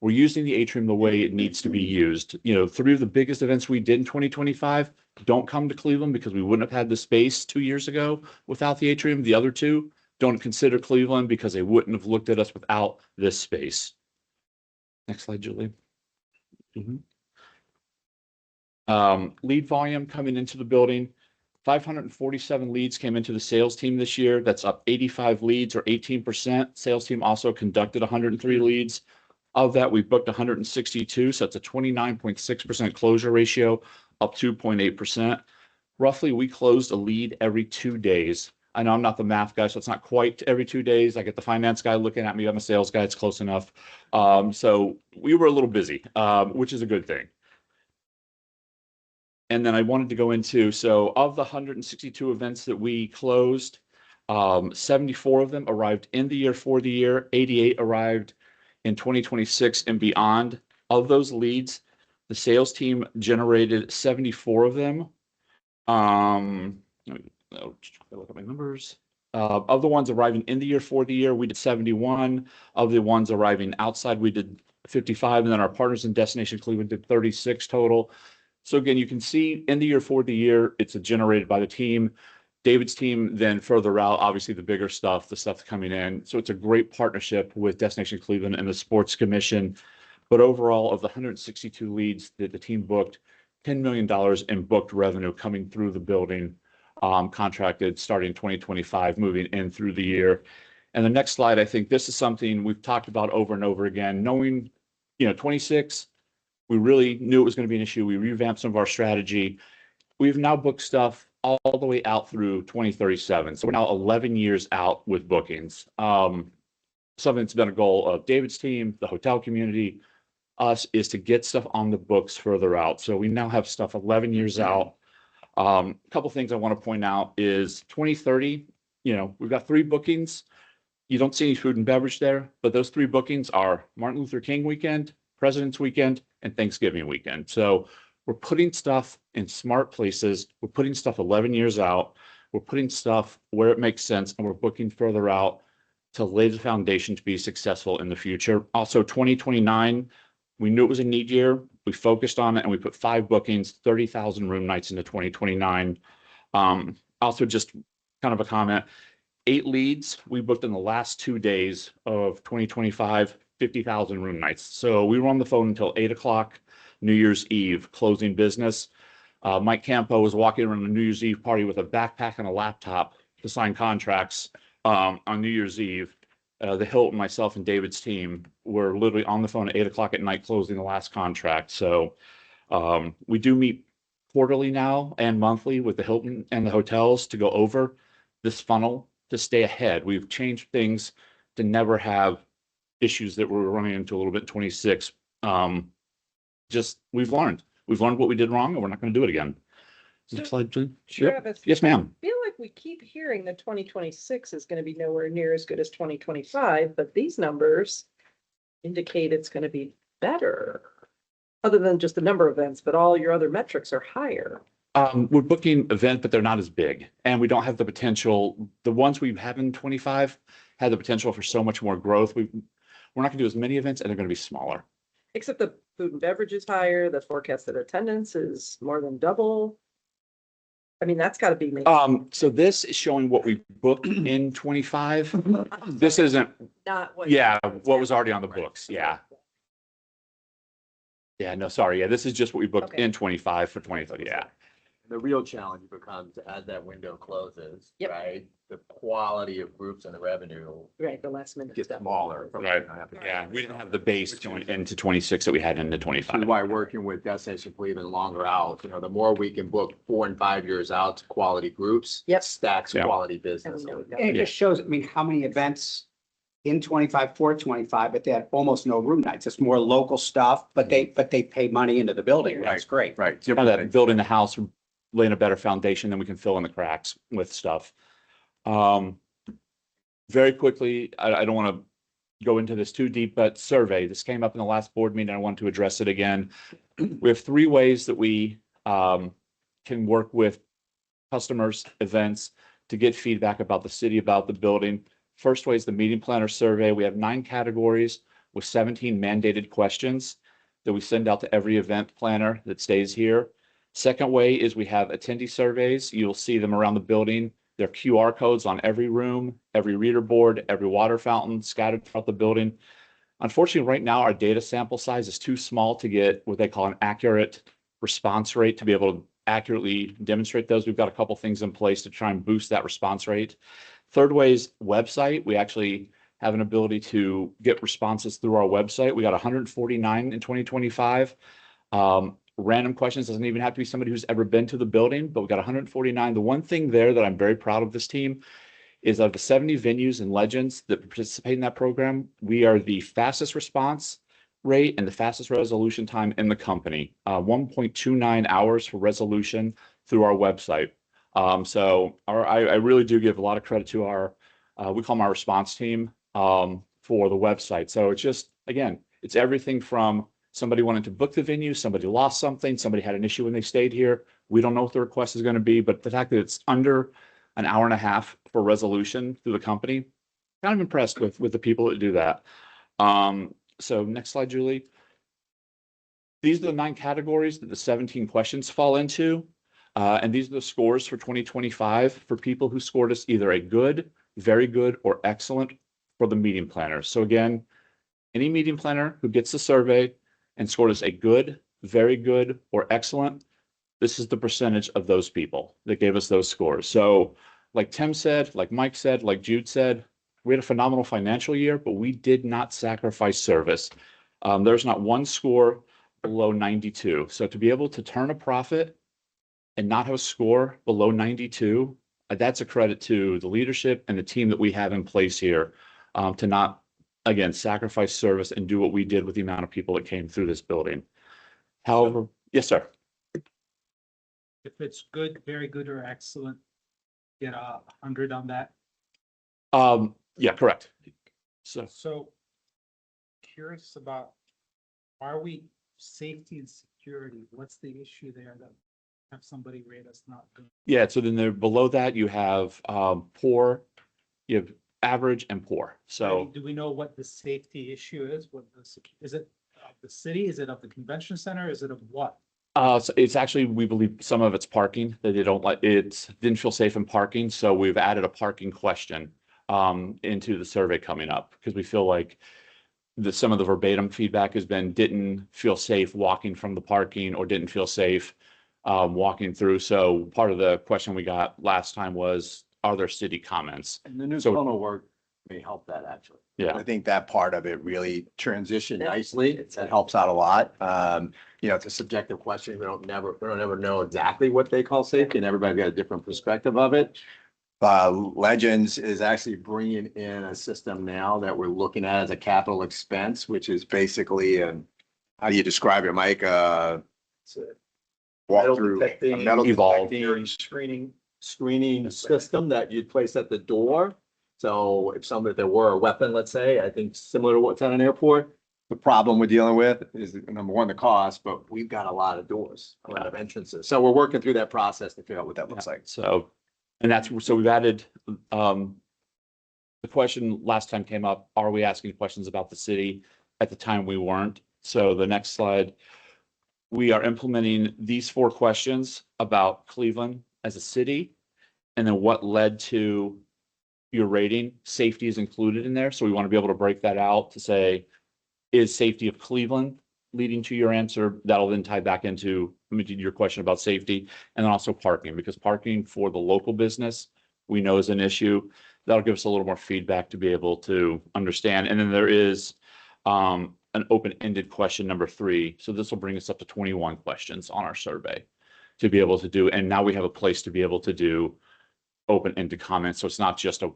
we're using the Atrium the way it needs to be used. 3 of the biggest events we did in 2025 don't come to Cleveland because we wouldn't have had the space 2 years ago without the Atrium. The other 2 don't consider Cleveland because they wouldn't have looked at us without this space. Next slide, Julie. Lead volume coming into the building. 547 leads came into the sales team this year. That's up 85 leads or 18%. Sales team also conducted 103 leads. Of that, we booked 162, so that's a 29.6% closure ratio, up 2.8%. Roughly, we closed a lead every 2 days. I know I'm not the math guy, so it's not quite every 2 days. I get the finance guy looking at me. I'm a sales guy. It's close enough. So we were a little busy, which is a good thing. And then I wanted to go into, so of the 162 events that we closed, 74 of them arrived in the year for the year. 88 arrived in 2026 and beyond. Of those leads, the sales team generated 74 of them. Look at my numbers. Of the ones arriving in the year for the year, we did 71. Of the ones arriving outside, we did 55. And then our partners in Destination Cleveland did 36 total. So again, you can see in the year for the year, it's generated by the team. David's team, then further out, obviously the bigger stuff, the stuff coming in. So it's a great partnership with Destination Cleveland and the Sports Commission. But overall, of the 162 leads that the team booked, $10 million in booked revenue coming through the building, contracted starting 2025, moving in through the year. And the next slide, I think this is something we've talked about over and over again. Knowing, 26, we really knew it was going to be an issue. We revamped some of our strategy. We've now booked stuff all the way out through 2037. So we're now 11 years out with bookings. Something that's been a goal of David's team, the hotel community, us, is to get stuff on the books further out. So we now have stuff 11 years out. A couple things I want to point out is 2030, we've got 3 bookings. You don't see any food and beverage there, but those 3 bookings are Martin Luther King weekend, President's weekend, and Thanksgiving weekend. So we're putting stuff in smart places. We're putting stuff 11 years out. We're putting stuff where it makes sense, and we're booking further out to lay the foundation to be successful in the future. Also, 2029, we knew it was a need year. We focused on it, and we put 5 bookings, 30,000 room nights into 2029. Also, just kind of a comment, 8 leads we booked in the last 2 days of 2025, 50,000 room nights. So we were on the phone until 8 o'clock New Year's Eve, closing business. Mike Campo was walking around the New Year's Eve party with a backpack and a laptop to sign contracts on New Year's Eve. The Hilton, myself, and David's team were literally on the phone at 8 o'clock at night closing the last contract. So we do meet quarterly now and monthly with the Hilton and the hotels to go over this funnel to stay ahead. We've changed things to never have issues that we're running into a little bit in 26. Just, we've learned what we did wrong and we're not going to do it again. Next slide, please. Yep. Travis, Yes, ma'am. I feel like we keep hearing that 2026 is going to be nowhere near as good as 2025, but these numbers indicate it's going to be better. Other than just the number of events, but all your other metrics are higher. We're booking events, but they're not as big and we don't have the potential. The ones we have in 25 had the potential for so much more growth. We're not going to do as many events and they're going to be smaller. Except the food and beverage is higher, the forecasted attendance is more than double. I mean, that's got to be. So this is showing what we booked in 25. This isn't, Not what. yeah, what was already on the books. Yeah. Yeah, no, sorry. Yeah, this is just what we booked Okay. in 25 for 2030. Yeah. The real challenge becomes as that window closes, Yep. right? The quality of groups and the revenue Right, the last minute gets stuff. smaller. Right. Yeah. We didn't have the base going into 26 that we had into Which is 25. why working with Destination Cleveland longer out, the more we can book 4 and 5 years out to quality groups. Yep. Stacks Yeah. quality business. And we know we've got- And it just shows, I mean, how many events in 25, for 25, but they had almost no room nights. It's more local stuff, but they pay money into the building. That's great. Right. Now that building the house, laying a better foundation, then we can fill in the cracks with stuff. Very quickly, I don't want to go into this too deep, but survey, this came up in the last board meeting. I want to address it again. We have 3 ways that we can work with customers, events to get feedback about the city, about the building. First way is the meeting planner survey. We have 9 categories with 17 mandated questions that we send out to every event planner that stays here. Second way is we have attendee surveys. You'll see them around the building. There are QR codes on every room, every reader board, every water fountain scattered throughout the building. Unfortunately, right now, our data sample size is too small to get what they call an accurate response rate to be able to accurately demonstrate those. We've got a couple things in place to try and boost that response rate. Third way is website. We actually have an ability to get responses through our website. We got 149 in 2025. Random questions, doesn't even have to be somebody who's ever been to the building, but we got 149. The one thing there that I'm very proud of this team is of the 70 venues and legends that participate in that program, we are the fastest response rate and the fastest resolution time in the company. 1.29 hours for resolution through our website. I really do give a lot of credit to our, we call them our response team for the website. So it's just, again, it's everything from somebody wanted to book the venue, somebody lost something, somebody had an issue when they stayed here. We don't know what the request is going to be, but the fact that it's under an hour and a half for resolution through the company, kind of impressed with the people that do that. So next slide, Julie. These are the 9 categories that the 17 questions fall into. And these are the scores for 2025 for people who scored us either a good, very good, or excellent for the meeting planner. So again, any meeting planner who gets the survey and scored us a good, very good, or excellent, this is the percentage of those people that gave us those scores. So like Tim said, like Mike said, like Jude said, we had a phenomenal financial year, but we did not sacrifice service. There's not one score below 92. So to be able to turn a profit and not have a score below 92, that's a credit to the leadership and the team that we have in place here to not, again, sacrifice service and do what we did with the amount of people that came through this building. However, yes, sir. If it's good, very good, or excellent, get 100 on that. Yeah, correct. So curious about, are we safety and security? What's the issue there that have somebody rate us not good? Yeah, so then there below that you have poor, you have average and poor. So Do we know what the safety issue is? Is it of the city? Is it of the convention center? Is it of what? so it's actually, we believe some of it's parking that they don't like. It didn't feel safe in parking. So we've added a parking question into the survey coming up because we feel like some of the verbatim feedback has been didn't feel safe walking from the parking or didn't feel safe walking through. So part of the question we got last time was, are there city comments? And the new So- tunnel work may help that actually. Yeah. I think that part of it really transitioned nicely. That helps out a lot. It's a subjective question. We don't ever know exactly what they call safety and everybody's got a different perspective of it. Legends is actually bringing in a system now that we're looking at as a capital expense, which is basically how do you describe it, Mike? It's a Walk metal detecting, metal Evolve. detecting, screening system that you'd place at the door. So if there were a weapon, let's say, I think similar to what's at an airport, the problem we're dealing with is number one, the cost, but we've got a lot of doors, a lot of entrances. So we're working through that process to figure out what that looks like. So, and so we've added, the question last time came up, are we asking questions about the city? At the time we weren't. So the next slide, we are implementing these 4 questions about Cleveland as a city. And then what led to your rating. Safety is included in there. So we want to be able to break that out to say, is safety of Cleveland leading to your answer? That'll then tie back into your question about safety, and then also parking, because parking for the local business we know is an issue. That'll give us a little more feedback to be able to understand. And then there is an open-ended question number 3. So this will bring us up to 21 questions on our survey to be able to do. And now we have a place to be able to do open-ended comments. So it's not just a,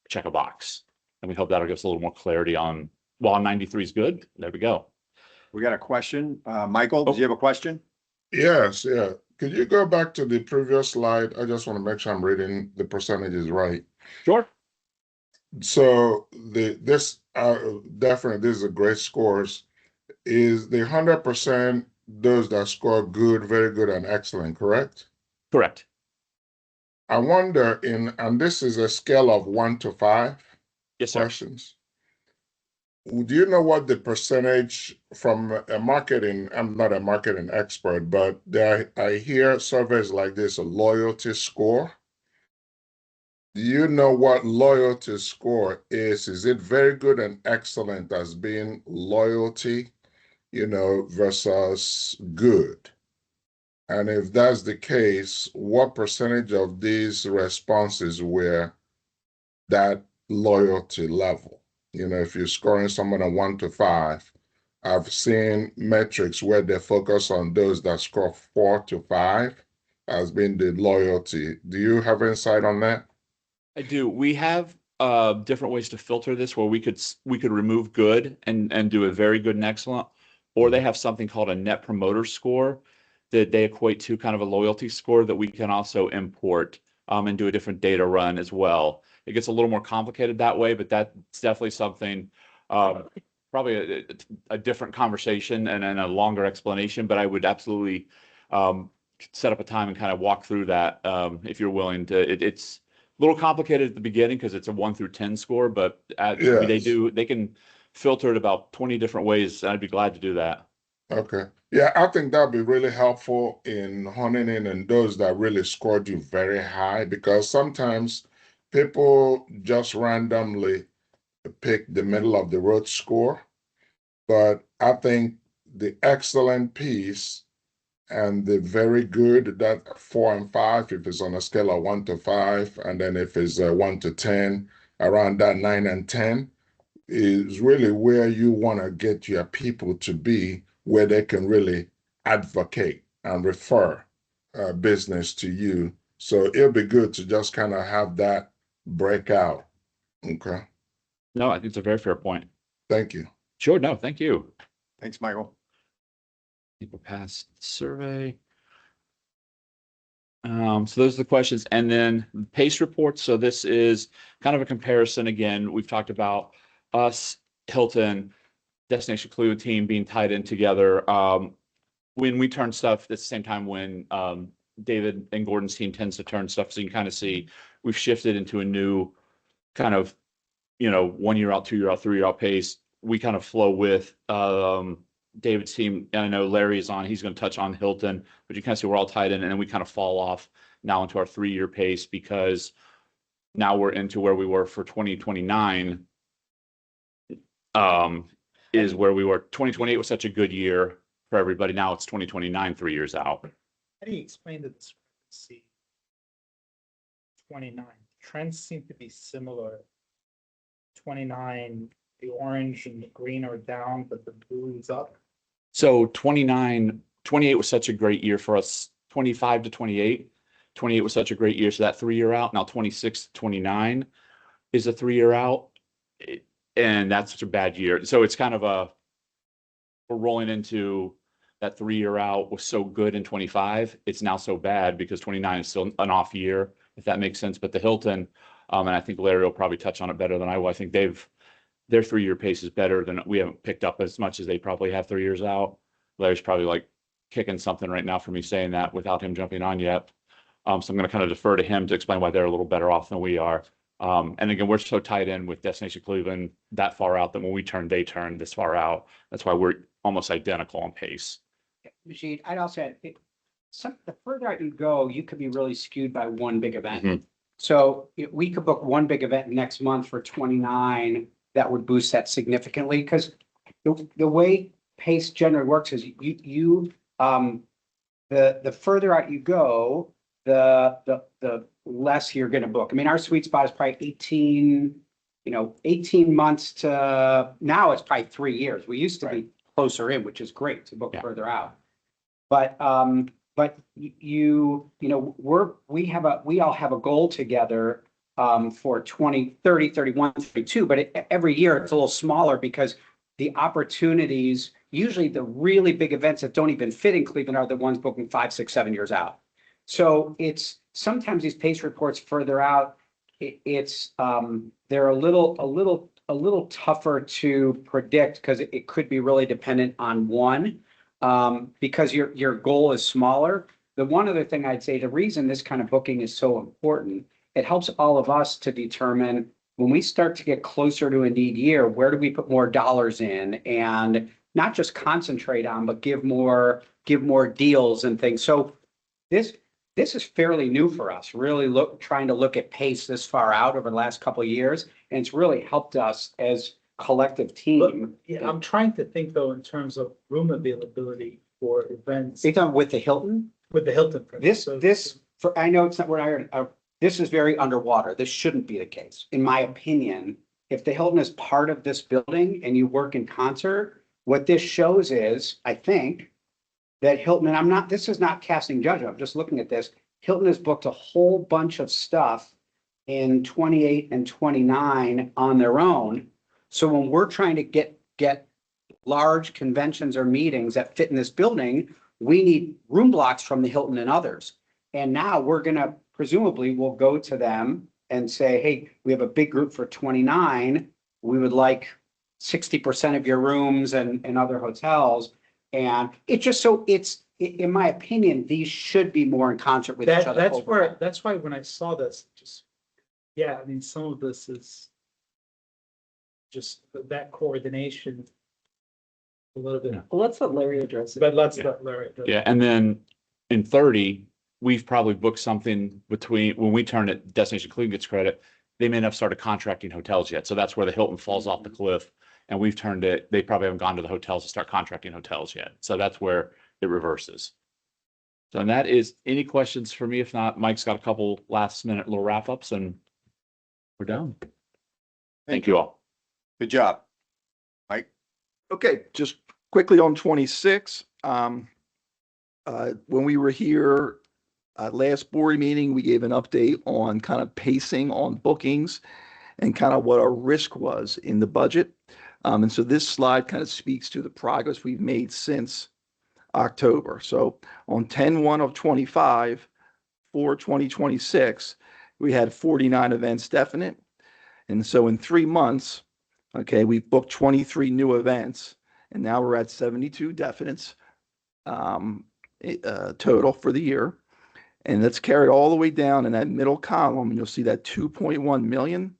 check a box. And we hope that'll give us a little more clarity on, while 93 is good, there we go. We got a question. Michael, do you have a question? Yes, yeah. Could you go back to the previous slide? I just want to make sure I'm reading the percentages right. Sure. So this definitely, this is a great scores. Is the 100% those that score good, very good, and excellent, correct? Correct. I wonder and this is a scale of 1 to 5 Yes, sir. questions. Do you know what the percentage from a marketing, I'm not a marketing expert, but I hear surveys like this, a loyalty score. Do you know what loyalty score is? Is it very good and excellent as being loyalty, versus good? And if that's the case, what percentage of these responses were that loyalty level? If you're scoring someone a 1 to 5, I've seen metrics where they focus on those that score 4 to 5 as being the loyalty. Do you have insight on that? I do. We have different ways to filter this, where we could remove good and do a very good and excellent, or they have something called a net promoter score that they equate to kind of a loyalty score that we can also import and do a different data run as well. It gets a little more complicated that way, but that's definitely something, probably a different conversation and a longer explanation, but I would absolutely set up a time and kind of walk through that if you're willing to. It's a little complicated at the beginning because it's a 1 through 10 score, but they can filter it about 20 different ways. And I'd be glad to do that. Okay. Yeah, I think that'd be really helpful in honing in on those that really scored you very high, because sometimes people just randomly pick the middle of the road score. But I think the excellent piece and the very good, that 4 and 5, if it's on a scale of 1 to 5, and then if it's 1 to 10, around that 9 and 10, is really where you want to get your people to be, where they can really advocate and refer business to you. So it'll be good to just kind of have that breakout. Okay. No, I think it's a very fair point. Thank you. Sure. No, thank you. Thanks, Michael. People pass the survey. So those are the questions. And then PACE reports. So this is kind of a comparison. Again, we've talked about us, Hilton, Destination Cleveland team being tied in together. When we turn stuff at the same time when David and Gordon's team tends to turn stuff, so you can kind of see we've shifted into a new kind of, 1 year out, 2 year out, 3 year out pace. We kind of flow with David's team. And I know Larry's on, he's going to touch on Hilton, but you kind of see we're all tied in, and then we kind of fall off now into our 3-year pace, because now we're into where we were for 2029 is where we were. 2028 was such a good year for everybody. Now it's 2029, 3 years out. How do you explain the discrepancy? 29 trends seem to be similar. 29, the orange and the green are down, but the blue is up. So 28 was such a great year for us. 25 to 28 28 was such a great year, so that 3-year out. Now 26, 29 is a 3-year out. And that's such a bad year. So it's kind of we're rolling into that 3-year out was so good in 25. It's now so bad because 29 is still an off year, if that makes sense. But the Hilton, and I think Larry will probably touch on it better than I will. I think their 3-year pace is better than we haven't picked up as much as they probably have 3 years out. Larry's probably like kicking something right now for me saying that without him jumping on yet. So I'm going to kind of defer to him to explain why they're a little better off than we are. And again, we're so tied in with Destination Cleveland that far out that when we turn, they turn this far out. That's why we're almost identical on pace. Majid, I'd also add, the further out you go, you could be really skewed by one big event. Mhm. So we could book one big event next month for 29, that would boost that significantly, because the way pace generally works is the further out you go, the less you're gonna book. I mean, our sweet spot is probably 18 months to now it's probably 3 years. We used to be closer in, which is great to book further out. But we all have a goal together for 20, 30, 31, 32, but every year it's a little smaller because the opportunities, usually the really big events that don't even fit in Cleveland are the ones booking 5, 6, 7 years out. So it's sometimes these pace reports further out, they're a little tougher to predict because it could be really dependent on one, because your goal is smaller. The one other thing I'd say, the reason this kind of booking is so important, it helps all of us to determine when we start to get closer to a need year, where do we put more dollars in, and not just concentrate on, but give more deals and things. So this is fairly new for us, really trying to look at pace this far out over the last couple of years. And it's really helped us as collective team. Yeah, I'm trying to think though, in terms of room availability for events You're talking with the Hilton? with the Hilton. I know it's not what this is very underwater. This shouldn't be the case. In my opinion, if the Hilton is part of this building and you work in concert, what this shows is, I think, that Hilton, and this is not casting judgment, I'm just looking at this. Hilton has booked a whole bunch of stuff in 28 and 29 on their own. So when we're trying to get large conventions or meetings that fit in this building, we need room blocks from the Hilton and others. And now we'll go to them and say, hey, we have a big group for 29. We would like 60% of your rooms and other hotels. And in my opinion, these should be more in concert with each other. That's why when I saw this, I mean, some of this is just that coordination a little bit. Well, let's let Larry address it. But let's let Larry address it. Yeah, and then in 30, we've probably booked something between when we turn it, Destination Cleveland gets credit, they may not have started contracting hotels yet. So that's where the Hilton falls off the cliff. And we've turned it, they probably haven't gone to the hotels to start contracting hotels yet. So that's where it reverses. So and that is any questions for me? If not, Mike's got a couple last minute little wrap ups and we're done. Thank you all. Good job. Mike? Okay, just quickly on 26. When we were here last board meeting, we gave an update on kind of pacing on bookings and kind of what our risk was in the budget. And so this slide kind of speaks to the progress we've made since October. So on 10/1 of 25 for 2026, we had 49 events definite. And so in 3 months, okay, we've booked 23 new events, and now we're at 72 definites total for the year. And let's carry it all the way down in that middle column, and you'll see that 2.1 million.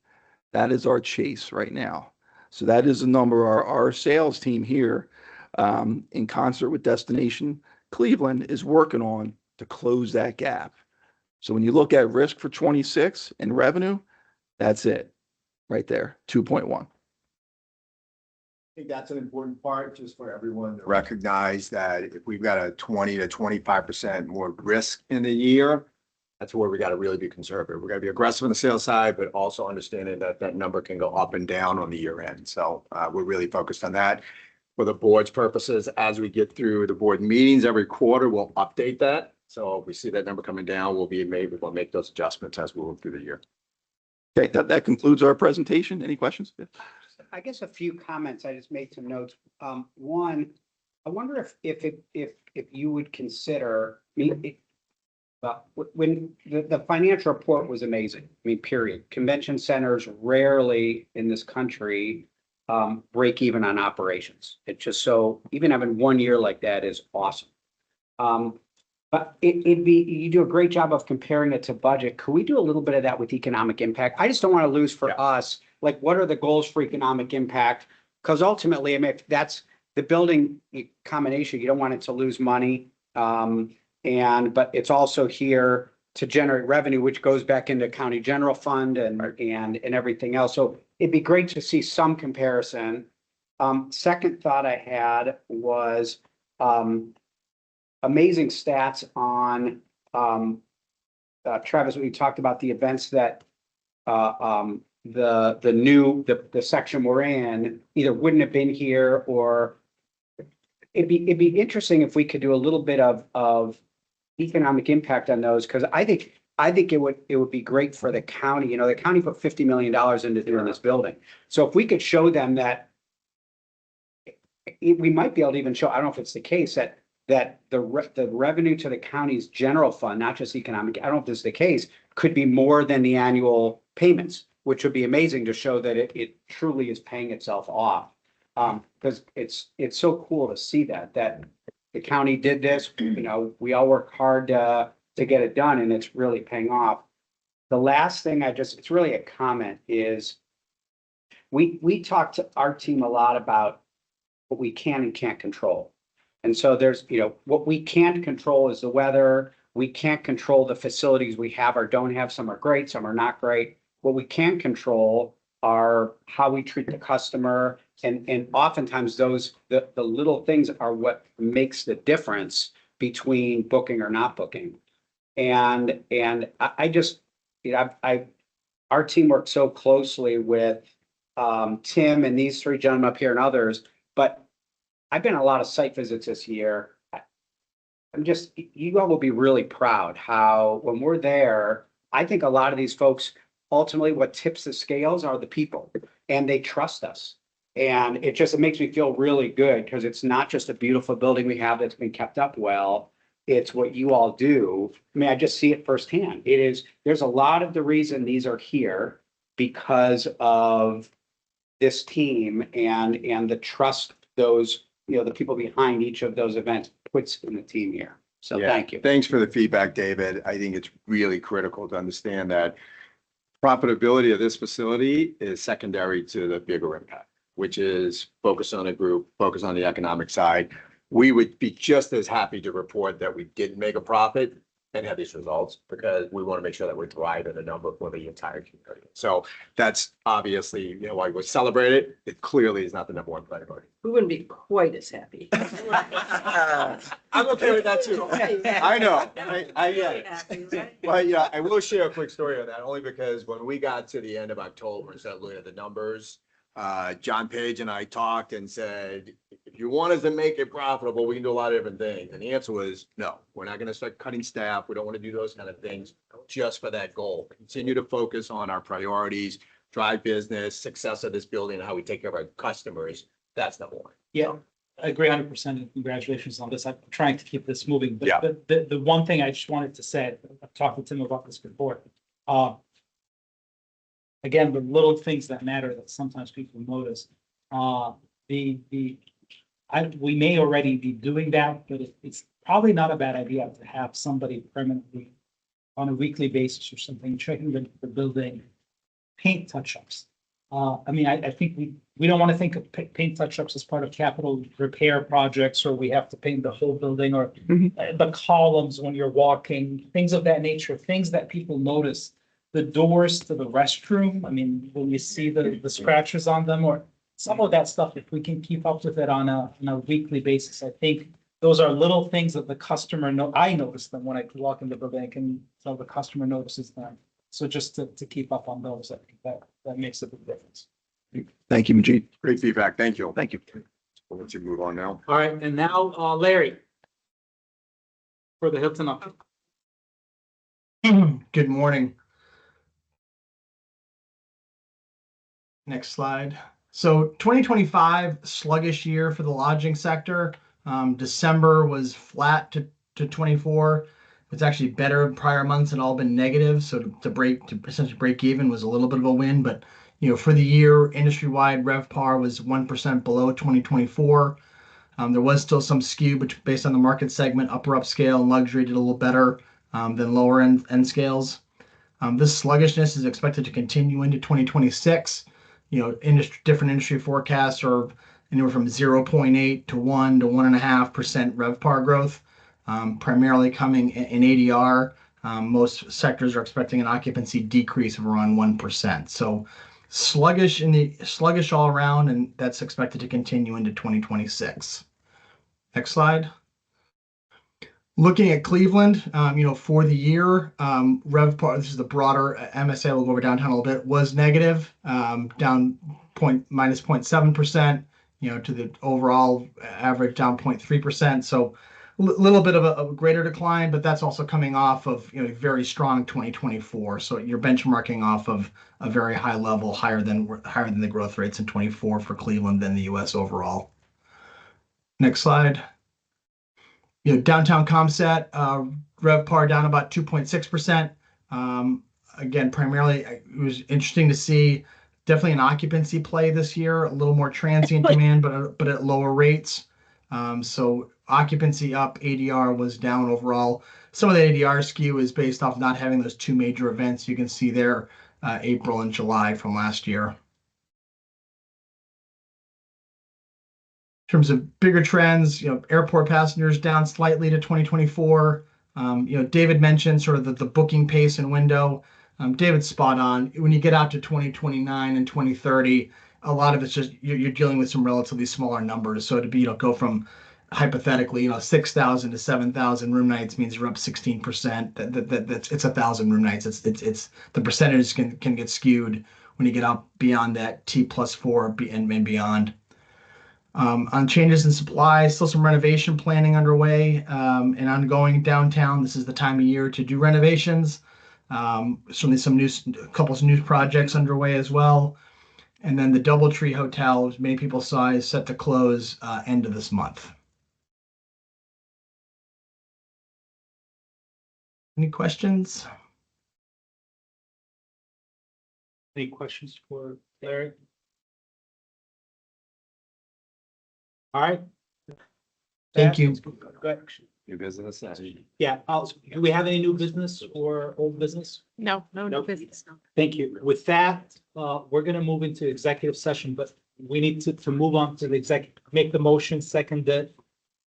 That is our chase right now. So that is the number our sales team here, in concert with Destination Cleveland, is working on to close that gap. So when you look at risk for 26 and revenue, that's it right there, 2.1. I think that's an important part just for everyone to recognize that if we've got a 20 to 25% more risk in the year, that's where we got to really be conservative. We're going to be aggressive on the sales side, but also understanding that that number can go up and down on the year end. So we're really focused on that. For the board's purposes, as we get through the board meetings every quarter, we'll update that So if we see that number coming down, we'll make those adjustments as we move through the year. Okay, that concludes our presentation. Any questions? I guess a few comments. I just made some notes. One, I wonder if you would consider, when the financial report was amazing. I mean, period. Convention centers rarely in this country break even on operations. It's just so, even having 1 year like that is awesome. But you do a great job of comparing it to budget. Could we do a little bit of that with economic impact? I just don't want to lose for us, like, what are the goals for economic impact? Because ultimately, I mean, if that's the building combination, you don't want it to lose money. But it's also here to generate revenue, which goes back into county general fund and everything else. So it'd be great to see some comparison. Second thought I had was, amazing stats on, Travis, we talked about the events that the section we're in either wouldn't have been here, or it'd be interesting if we could do a little bit of economic impact on those, because I think it would be great for the county. You know, the county put $50 million into doing this building. So if we could show them that, we might be able to even show, I don't know if it's the case, that the revenue to the county's general fund, not just economic, I don't know if this is the case, could be more than the annual payments, which would be amazing to show that it truly is paying itself off. Because it's so cool to see that the county did this, you know, we all work hard to get it done, and it's really paying off. The last thing it's really a comment, is we talked to our team a lot about what we can and can't control. And so there's, you know, what we can't control is the weather. We can't control the facilities we have or don't have. Some are great, some are not great. What we can control are how we treat the customer. And oftentimes the little things are what makes the difference between booking or not booking. And I just, you know, our team works so closely with Tim and these three gentlemen up here and others, but I've been on a lot of site visits this year. You all will be really proud how, when we're there, I think a lot of these folks, ultimately what tips the scales are the people, and they trust us. And it makes me feel really good, because it's not just a beautiful building we have that's been kept up well. It's what you all do. I mean, I just see it firsthand. There's a lot of the reason these are here because of this team and the trust those, you know, the people behind each of those events puts in the team here. So thank you. Thanks for the feedback, David. I think it's really critical to understand that profitability of this facility is secondary to the bigger impact, which is focus on a group, focus on the economic side. We would be just as happy to report that we didn't make a profit and have these results, because we want to make sure that we're driving a number for the entire community. So that's obviously, you know, why we celebrate it. It clearly is not the number one priority. We wouldn't be quite as happy. I'm okay with that too. I know. I get it. But yeah, I will share a quick story on that, only because when we got to the end of October and started looking at the numbers, John Page and I talked and said, if you want us to make it profitable, we can do a lot of different things. And the answer was no, we're not going to start cutting staff. We don't want to do those kind of things just for that goal. Continue to focus on our priorities, drive business, success of this building, and how we take care of our customers. That's number one. Yeah, I agree 100%. And congratulations on this. I'm trying to keep this moving. But, Yeah. but the one thing I just wanted to say, I've talked with Tim about this before. Again, the little things that matter that sometimes people notice. We may already be doing that, but it's probably not a bad idea to have somebody permanently on a weekly basis or something, checking the building, paint touch-ups. I mean, I think we don't want to think of paint touch-ups as part of capital repair projects, or we have to paint the whole building, or the columns when you're walking, things of that nature, things that people notice. The doors to the restroom, I mean, when you see the scratches on them, or some of that stuff, if we can keep up with it on a weekly basis, I think those are little things that the customer I notice them when I walk in the building, I can tell the customer notices them. So just to keep up on those, I think that makes a big difference. Thank you, Majid. Great feedback. Thank you. Thank you. We'll let you move on now. All right, and now Larry. for the Hilton update. Good morning. Next slide. So 2025 sluggish year for the lodging sector. December was flat to 24. It's actually better. Prior months had all been negative. So to essentially break even was a little bit of a win. But for the year, industry-wide RevPAR was 1% below 2024. There was still some skew, but based on the market segment, upper upscale and luxury did a little better than lower end scales. This sluggishness is expected to continue into 2026. Different industry forecasts are anywhere from 0.8 to 1 to 1.5% RevPAR growth, primarily coming in ADR. Most sectors are expecting an occupancy decrease of around 1%. So sluggish all around, and that's expected to continue into 2026. Next slide. Looking at Cleveland, for the year, RevPAR, this is the broader MSA, we'll go over downtown a little bit, was negative, down minus 0.7%, to the overall average down 0.3%. So a little bit of a greater decline, but that's also coming off of a very strong 2024. So you're benchmarking off of a very high level, higher than the growth rates in 24 for Cleveland than the US overall. Next slide. Downtown Comset, RevPAR down about 2.6%. Again, primarily, it was interesting to see definitely an occupancy play this year, a little more transient demand, but at lower rates. So occupancy up, ADR was down overall. Some of the ADR skew is based off not having those two major events. You can see there, April and July from last year. In terms of bigger trends, airport passengers down slightly to 2024. David mentioned sort of the booking pace and window. David's spot on. When you get out to 2029 and 2030, a lot of it's just you're dealing with some relatively smaller numbers. So to be go from hypothetically 6,000 to 7,000 room nights means you're up 16%. That's it's 1,000 room nights. It's the percentage can get skewed when you get out beyond that T+4 and beyond. On changes in supply, still some renovation planning underway and ongoing downtown. This is the time of year to do renovations. Certainly a couple of new projects underway as well. And then the DoubleTree Hotel, as many people saw, is set to close end of this month. Any questions? Any questions for Larry? All right. Thank you. Go ahead. New business. Yeah, do we have any new business or old business? No new Nope. business. No. Thank you. With that, we're gonna move into executive session, but we need to move on to the make the motion, second it,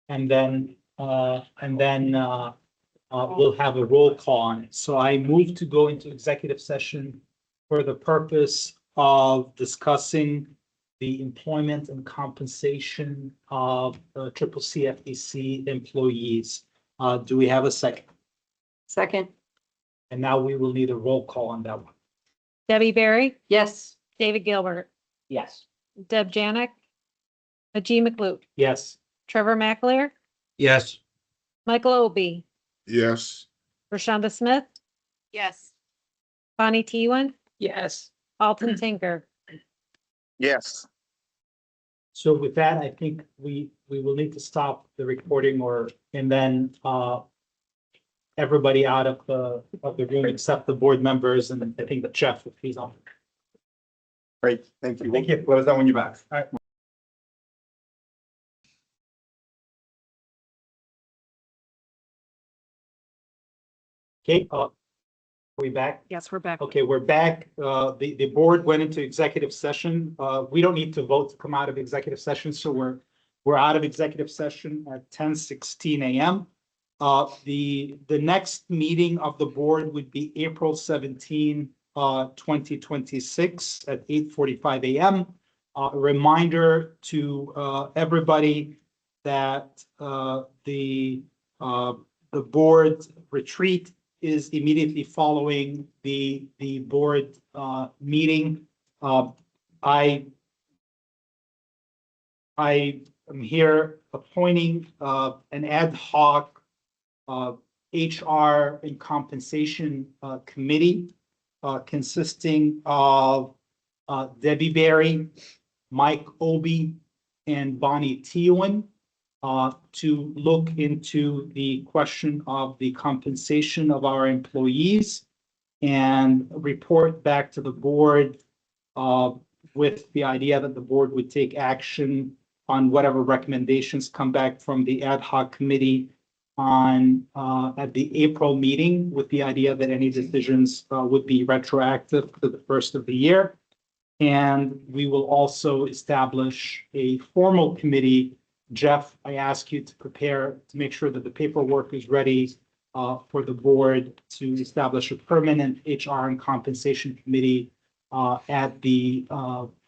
and then we'll have a roll call on it. So I move to go into executive session for the purpose of discussing the employment and compensation of CCCFDC employees. Do we have a second? Second. And now we will need a roll call on that one. Debbie Berry, Yes. David Gilbert, Yes. Deb Janik, Najee McLute, Yes. Trevor McAleer, Yes. Michael Obie, Yes. Rashonda Smith, Yes. Bonnie Tewan, Yes. Alton Tinker. Yes. So with that, I think we will need to stop the recording and then everybody out of the room except the board members and I think the Jeff if he's on. Great, thank you. Thank you. Let us know when you're back. All right. Okay, are we back? Yes, we're back. Okay, we're back. The board went into executive session. We don't need to vote to come out of executive session, so we're out of executive session at 10:16 a.m. The next meeting of the board would be April 17, 2026 at 8:45 a.m. A reminder to everybody that the board retreat is immediately following the board meeting. I am here appointing an ad hoc HR and Compensation Committee consisting of Debbie Berry, Mike Obi, and Bonnie Teeuwen to look into the question of the compensation of our employees and report back to the board with the idea that the board would take action on whatever recommendations come back from the ad hoc committee on at the April meeting, with the idea that any decisions would be retroactive to the first of the year. And we will also establish a formal committee. Jeff, I ask you to prepare to make sure that the paperwork is ready for the board to establish a permanent HR and compensation committee at the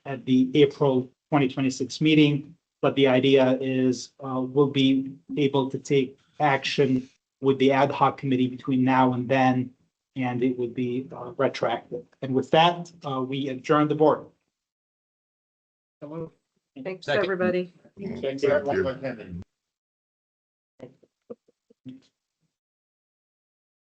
April 2026 meeting. But the idea is we'll be able to take action with the ad hoc committee between now and then, and it would be retroactive. And with that, we adjourn the board. Thanks, everybody. Thank you.